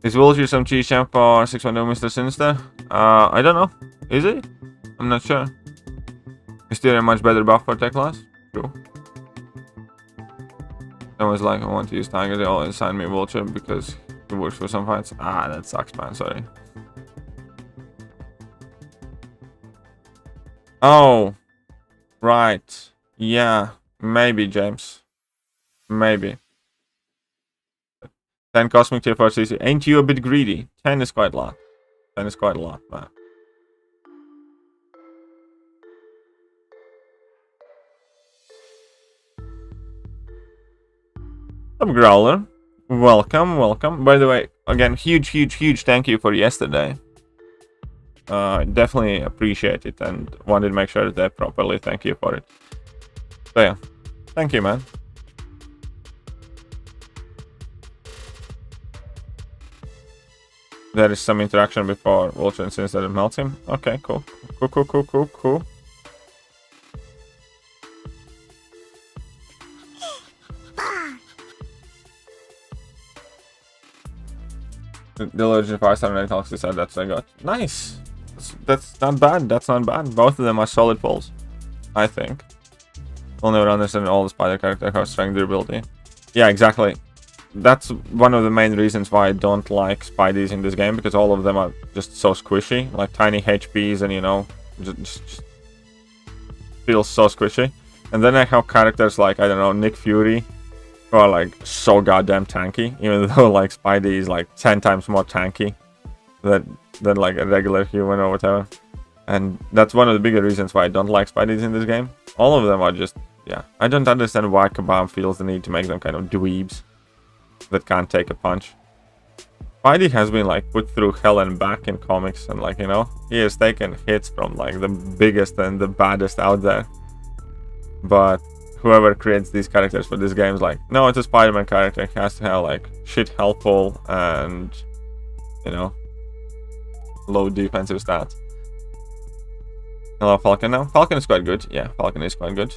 Is Wilshire some cheese champ for 6-1 Mr. Sinister? I don't know. Is it? I'm not sure. Is there a much better buff for tech class? True. Someone's like, I want to use Tiger. They always assign me Vulture because he works for some fights. Ah, that sucks, man. Sorry. Oh. Right. Yeah. Maybe, James. Maybe. 10 Cosmic Tier 4 CC. Ain't you a bit greedy? 10 is quite a lot. 10 is quite a lot, man. Growler, welcome. By the way, again, huge thank you for yesterday. Definitely appreciate it and wanted to make sure that I properly thank you for it. So yeah, thank you, man. There is some interaction before Vulture and Sinister that melts him. Okay, cool. The Legend of 5-star Talks said that's I got. Nice. That's not bad. That's not bad. Both of them are solid pulls, I think. We'll never understand all the spider characters have strength durability. Yeah, exactly. That's one of the main reasons why I don't like Spideys in this game, because all of them are just so squishy, like tiny HPs, and you know, just feels so squishy. And then I have characters like, I don't know, Nick Fury, who are like so goddamn tanky, even though like Spidey is like 10 times more tanky than like a regular human or whatever. And that's one of the bigger reasons why I don't like Spideys in this game. All of them are just, yeah, I don't understand why Kabam feels the need to make them kind of dweebs that can't take a punch. Spidey has been like put through hell and back in comics, and like, you know, he has taken hits from like the biggest and the baddest out there. But whoever creates these characters for this game is like, no, it's a Spider-Man character. He has to have like shit health pool and, you know, low defensive stats. Hello, Falcon now. Falcon is quite good. Yeah, Falcon is quite good.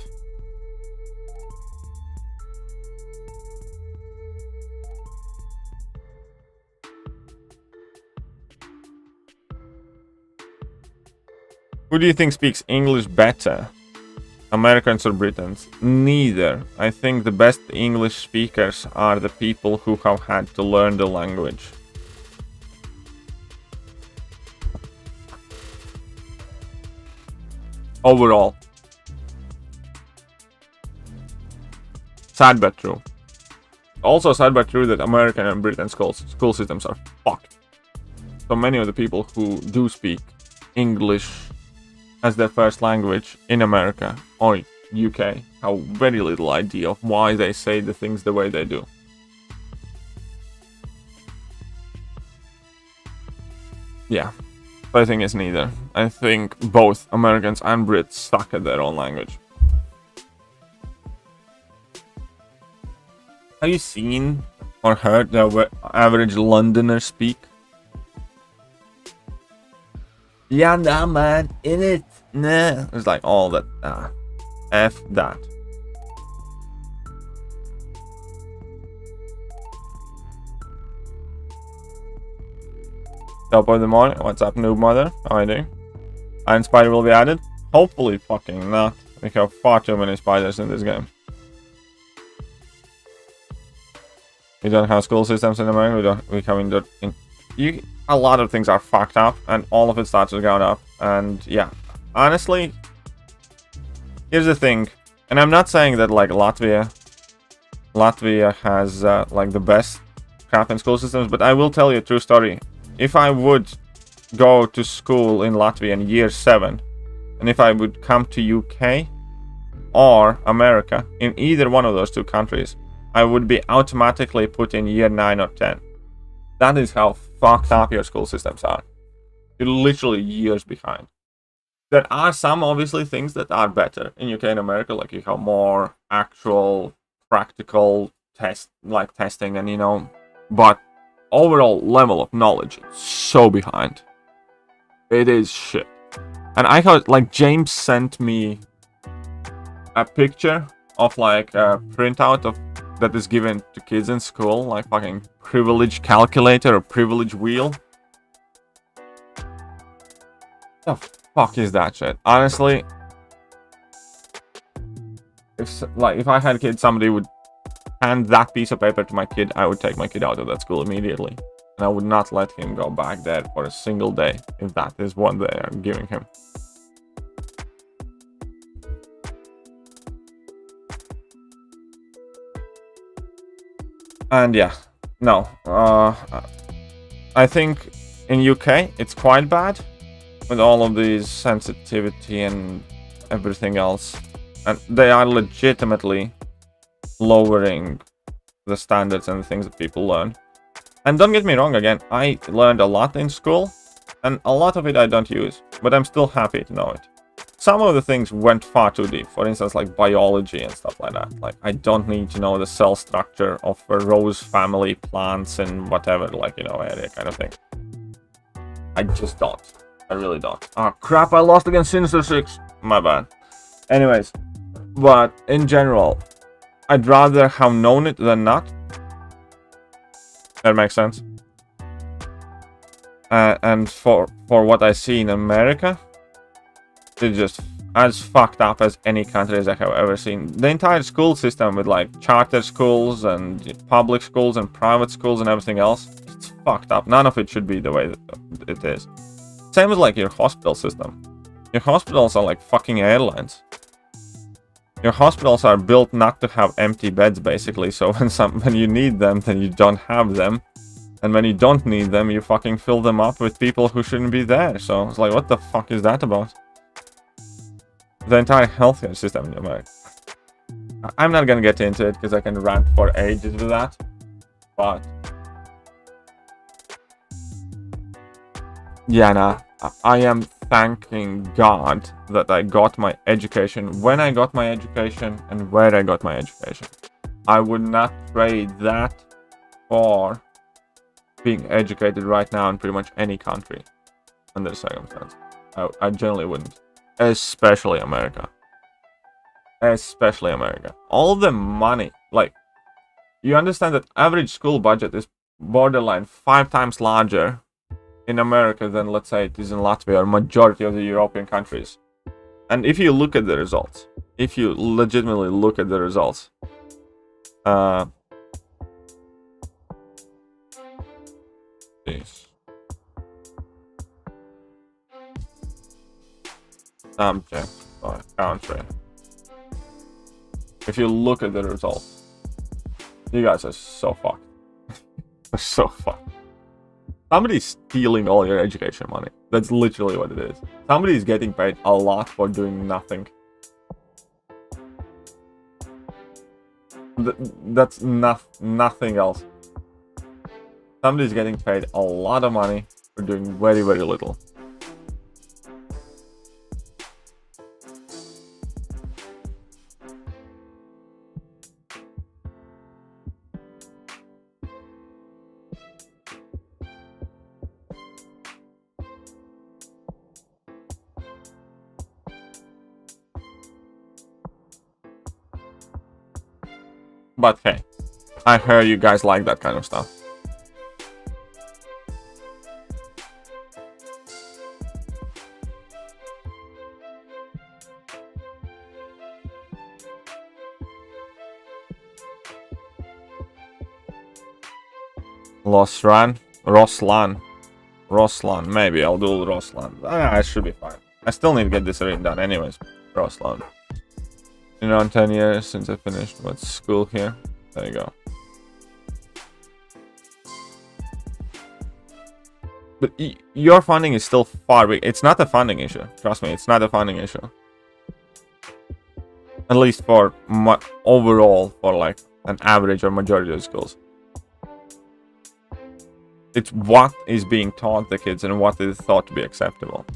Who do you think speaks English better? Americans or Britons? Neither. I think the best English speakers are the people who have had to learn the language. Overall. Sad but true. Also sad but true that American and Britain school systems are fucked. So many of the people who do speak English as their first language in America or UK have very little idea of why they say the things the way they do. Yeah, I think it's neither. I think both Americans and Brits suck at their own language. Have you seen or heard the average Londoner speak? Yeah, nah, man, in it, nah. It's like all that, F that. Top of the morning. What's up, noob mother? How are you doing? Iron spider will be added? Hopefully fucking not. We have far too many spiders in this game. We don't have school systems in America. We have a lot of things are fucked up, and all of it starts to go up. And yeah, honestly, here's the thing, and I'm not saying that like Latvia has like the best crap in school systems, but I will tell you a true story. If I would go to school in Latvia in year 7, and if I would come to UK or America, in either one of those two countries, I would be automatically put in year 9 or 10. That is how fucked up your school systems are. You're literally years behind. There are some obviously things that are better in UK and America, like you have more actual practical testing, and you know, but overall level of knowledge is so behind. It is shit. And I thought, like, James sent me a picture of like a printout of that is given to kids in school, like fucking privilege calculator or privilege wheel. The fuck is that shit? Honestly, if I had kids, somebody would hand that piece of paper to my kid, I would take my kid out of that school immediately. And I would not let him go back there for a single day if that is what they are giving him. And yeah, no. I think in UK it's quite bad with all of these sensitivity and everything else. And they are legitimately lowering the standards and the things that people learn. And don't get me wrong, again, I learned a lot in school, and a lot of it I don't use, but I'm still happy to know it. Some of the things went far too deep, for instance, like biology and stuff like that. Like, I don't need to know the cell structure of a rose family, plants, and whatever, like, you know, area kind of thing. I just don't. I really don't. Oh, crap, I lost against Sinister 6. My bad. Anyways, but in general, I'd rather have known it than not. That makes sense. And for what I see in America, it's just as fucked up as any countries I have ever seen. The entire school system with like charter schools and public schools and private schools and everything else, it's fucked up. None of it should be the way that it is. Same with like your hospital system. Your hospitals are like fucking airlines. Your hospitals are built not to have empty beds, basically, so when you need them, then you don't have them. And when you don't need them, you fucking fill them up with people who shouldn't be there. So it's like, what the fuck is that about? The entire healthcare system in America. I'm not gonna get into it because I can rant for ages with that. But yeah, nah, I am thanking God that I got my education when I got my education and where I got my education. I would not trade that for being educated right now in pretty much any country under the circumstance. I generally wouldn't. Especially America. Especially America. All the money, like, you understand that average school budget is borderline 5 times larger in America than, let's say, it is in Latvia or majority of the European countries. And if you look at the results, if you legitimately look at the results, subject by country. If you look at the results, you guys are so fucked. So fucked. Somebody's stealing all your education money. That's literally what it is. Somebody's getting paid a lot for doing nothing. That's nothing else. Somebody's getting paid a lot of money for doing very, very little. But hey, I heard you guys like that kind of stuff. Roslan, maybe I'll do Roslan. I should be fine. I still need to get this written down anyways. Roslan. Been around 10 years since I finished what's school here. There you go. But your funding is still far big. It's not a funding issue. Trust me, it's not a funding issue. At least for overall, for like an average or majority of schools. It's what is being taught the kids and what is thought to be acceptable.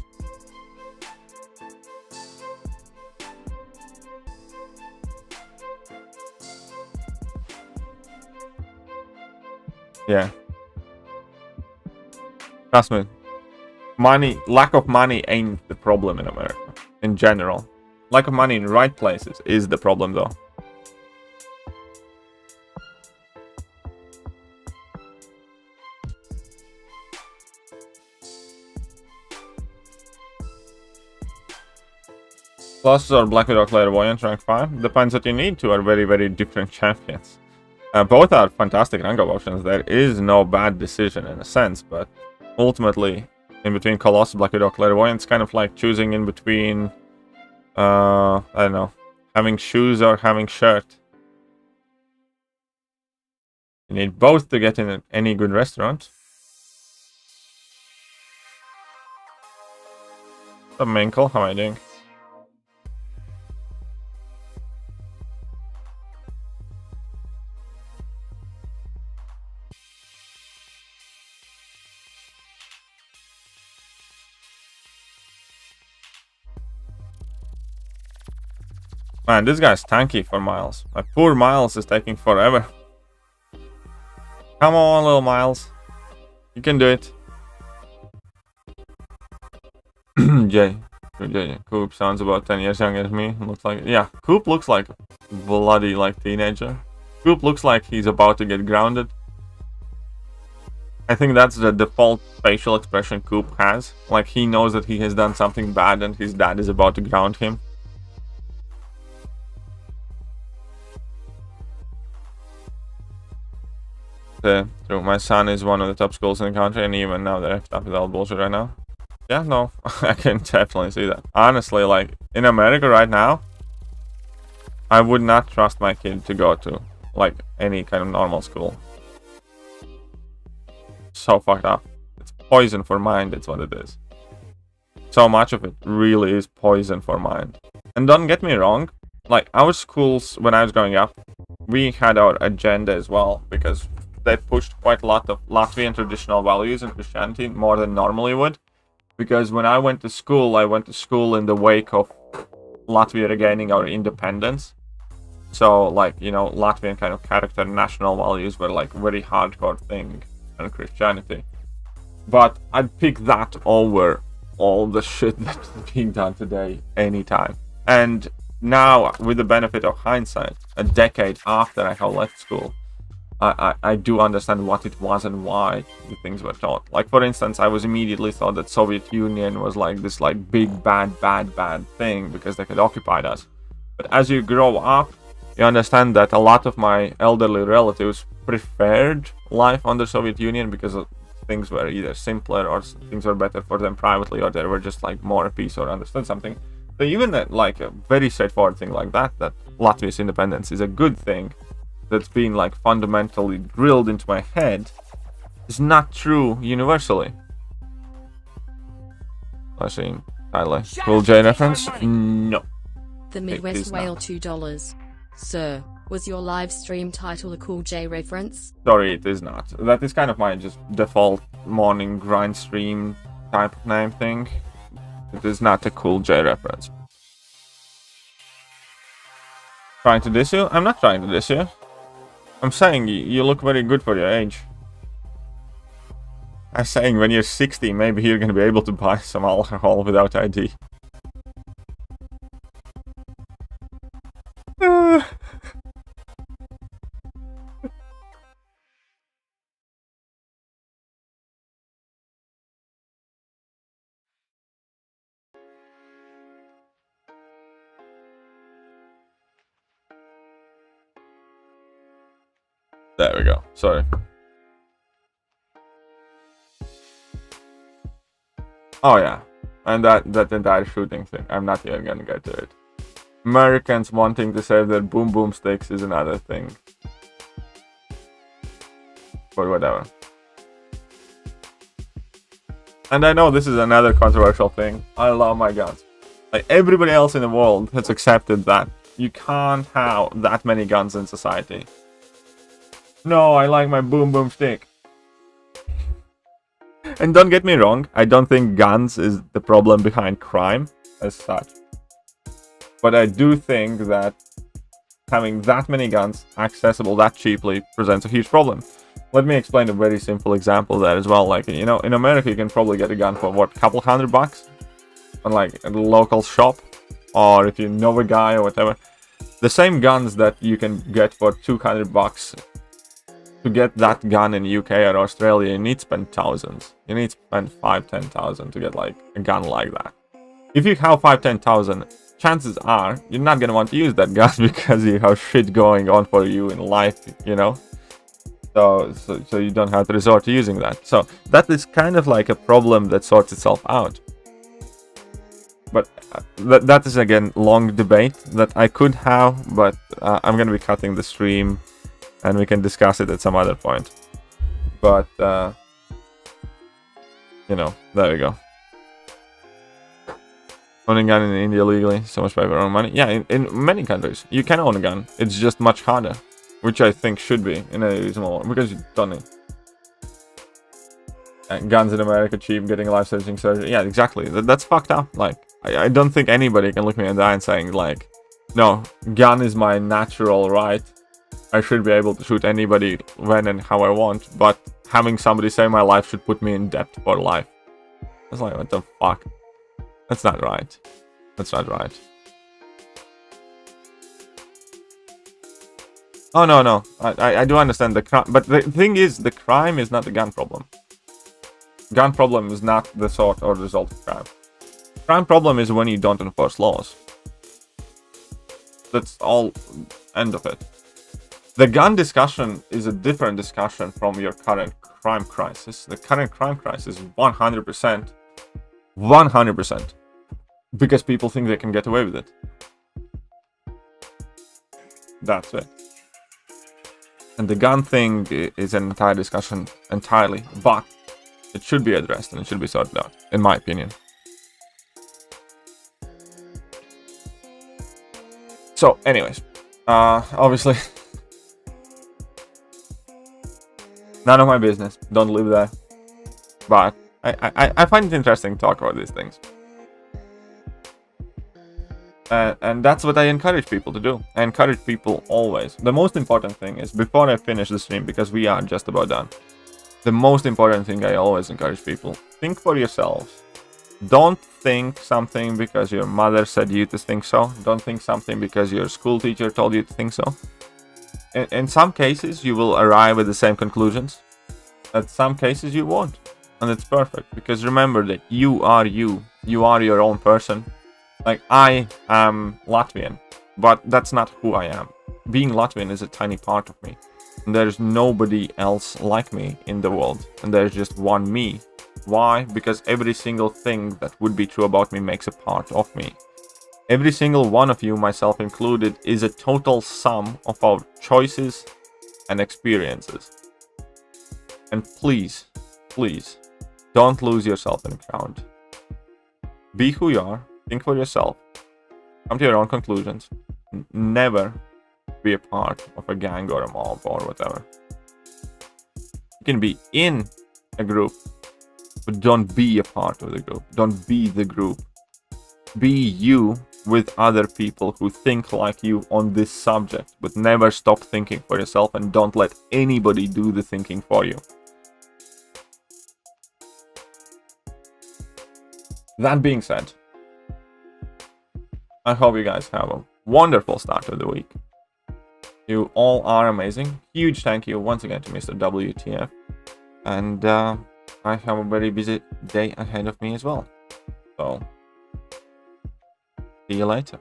Yeah. Trust me. Lack of money ain't the problem in America. In general. Lack of money in the right places is the problem though. Colossus or Black Widow Clairvoyant rank 5. Depends what you need to, are very, very different champions. Both are fantastic rank up options. There is no bad decision in a sense, but ultimately, in between Colossus, Black Widow, Clairvoyant, it's kind of like choosing in between, I don't know, having shoes or having shirt. You need both to get in any good restaurant. What's up, Minkle? How am I doing? Man, this guy's tanky for Miles. My poor Miles is taking forever. Come on, little Miles. You can do it. Jay. Coop sounds about 10 years younger than me. Looks like... Yeah, Coop looks like bloody like teenager. Coop looks like he's about to get grounded. I think that's the default facial expression Coop has. Like he knows that he has done something bad and his dad is about to ground him. True. My son is one of the top schools in the country, and even now they're effed up with all bullshit right now. Yeah, no, I can definitely see that. Honestly, like, in America right now, I would not trust my kid to go to, like, any kind of normal school. So fucked up. It's poison for mind, it's what it is. So much of it really is poison for mind. And don't get me wrong, like, our schools, when I was growing up, we had our agenda as well, because they pushed quite a lot of Latvian traditional values and Christianity more than normally would. Because when I went to school in the wake of Latvia regaining our independence. So, like, you know, Latvian kind of character and national values were like very hardcore thing in Christianity. But I'd pick that over all the shit that's being done today anytime. And now, with the benefit of hindsight, a decade after I have left school, I do understand what it was and why the things were taught. Like, for instance, I was immediately thought that Soviet Union was like this like big bad thing because they had occupied us. But as you grow up, you understand that a lot of my elderly relatives preferred life under Soviet Union because things were either simpler or things were better for them privately, or they were just like more at peace or understood something. So even that, like a very straightforward thing like that Latvia's independence is a good thing, that's been like fundamentally drilled into my head, is not true universally. Let's see, Tyler. Cool J reference? No. The Midwest Whale $2. Sir, was your live stream title a Cool J reference? Sorry, it is not. That is kind of my just default morning grind stream type of name thing. It is not a Cool J reference. Trying to diss you? I'm not trying to diss you. I'm saying you look very good for your age. I'm saying when you're 60, maybe you're gonna be able to buy some alcohol without ID. There we go. Sorry. Oh yeah, and that entire shooting thing. I'm not even gonna get to it. Americans wanting to save their boom boom sticks is another thing. But whatever. And I know this is another controversial thing. I love my guns. Like everybody else in the world has accepted that you can't have that many guns in society. No, I like my boom boom stick. And don't get me wrong, I don't think guns is the problem behind crime as such. But I do think that having that many guns accessible that cheaply presents a huge problem. Let me explain a very simple example of that as well. Like, you know, in America you can probably get a gun for what, a couple $100 on like a local shop, or if you know a guy or whatever. The same guns that you can get for $200, to get that gun in UK or Australia, you need to spend thousands. You need to spend 5-10,000 to get like a gun like that. If you have 5-10,000, chances are you're not gonna want to use that gun because you have shit going on for you in life, you know. So you don't have to resort to using that. So that is kind of like a problem that sorts itself out. But that is again long debate that I could have, but I'm gonna be cutting the stream. And we can discuss it at some other point. But, you know, there we go. Owning a gun in India legally, so much better on money. Yeah, in many countries, you can own a gun. It's just much harder, which I think should be in a reasonable way, because you don't need. Guns in America cheap, getting life-saving surgery. Yeah, exactly. That's fucked up. Like, I don't think anybody can look me in the eye and saying, like, no, gun is my natural right. I should be able to shoot anybody when and how I want, but having somebody say my life should put me in debt for life. It's like, what the fuck? That's not right. That's not right. Oh, no. I do understand the crime, but the thing is, the crime is not the gun problem. Gun problem is not the sort or result of crime. Crime problem is when you don't enforce laws. That's all. End of it. The gun discussion is a different discussion from your current crime crisis. The current crime crisis is 100%, because people think they can get away with it. That's it. And the gun thing is an entire discussion entirely, but it should be addressed and it should be sorted out, in my opinion. So, anyways, obviously. None of my business. Don't live there. But I find it interesting to talk about these things. And that's what I encourage people to do. I encourage people always. The most important thing is, before I finish the stream, because we are just about done, the most important thing I always encourage people, think for yourselves. Don't think something because your mother said you to think so. Don't think something because your school teacher told you to think so. In some cases, you will arrive at the same conclusions. In some cases, you won't. And it's perfect. Because remember that you are you. You are your own person. Like, I am Latvian. But that's not who I am. Being Latvian is a tiny part of me. And there's nobody else like me in the world. And there's just one me. Why? Because every single thing that would be true about me makes a part of me. Every single one of you, myself included, is a total sum of our choices and experiences. And please, please, don't lose yourself in a crowd. Be who you are, think for yourself, come to your own conclusions. Never be a part of a gang or a mob or whatever. You can be in a group, but don't be a part of the group. Don't be the group. Be you with other people who think like you on this subject, but never stop thinking for yourself, and don't let anybody do the thinking for you. That being said, I hope you guys have a wonderful start of the week. You all are amazing. Huge thank you once again to MrWTF. And I have a very busy day ahead of me as well. So, see you later.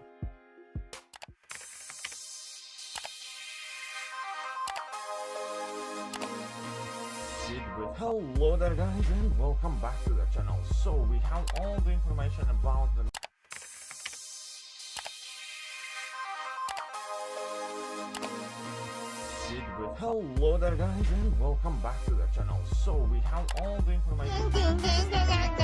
Hello there guys and welcome back to the channel. So we have all the information about the Hello there guys and welcome back to the channel. So we have all the information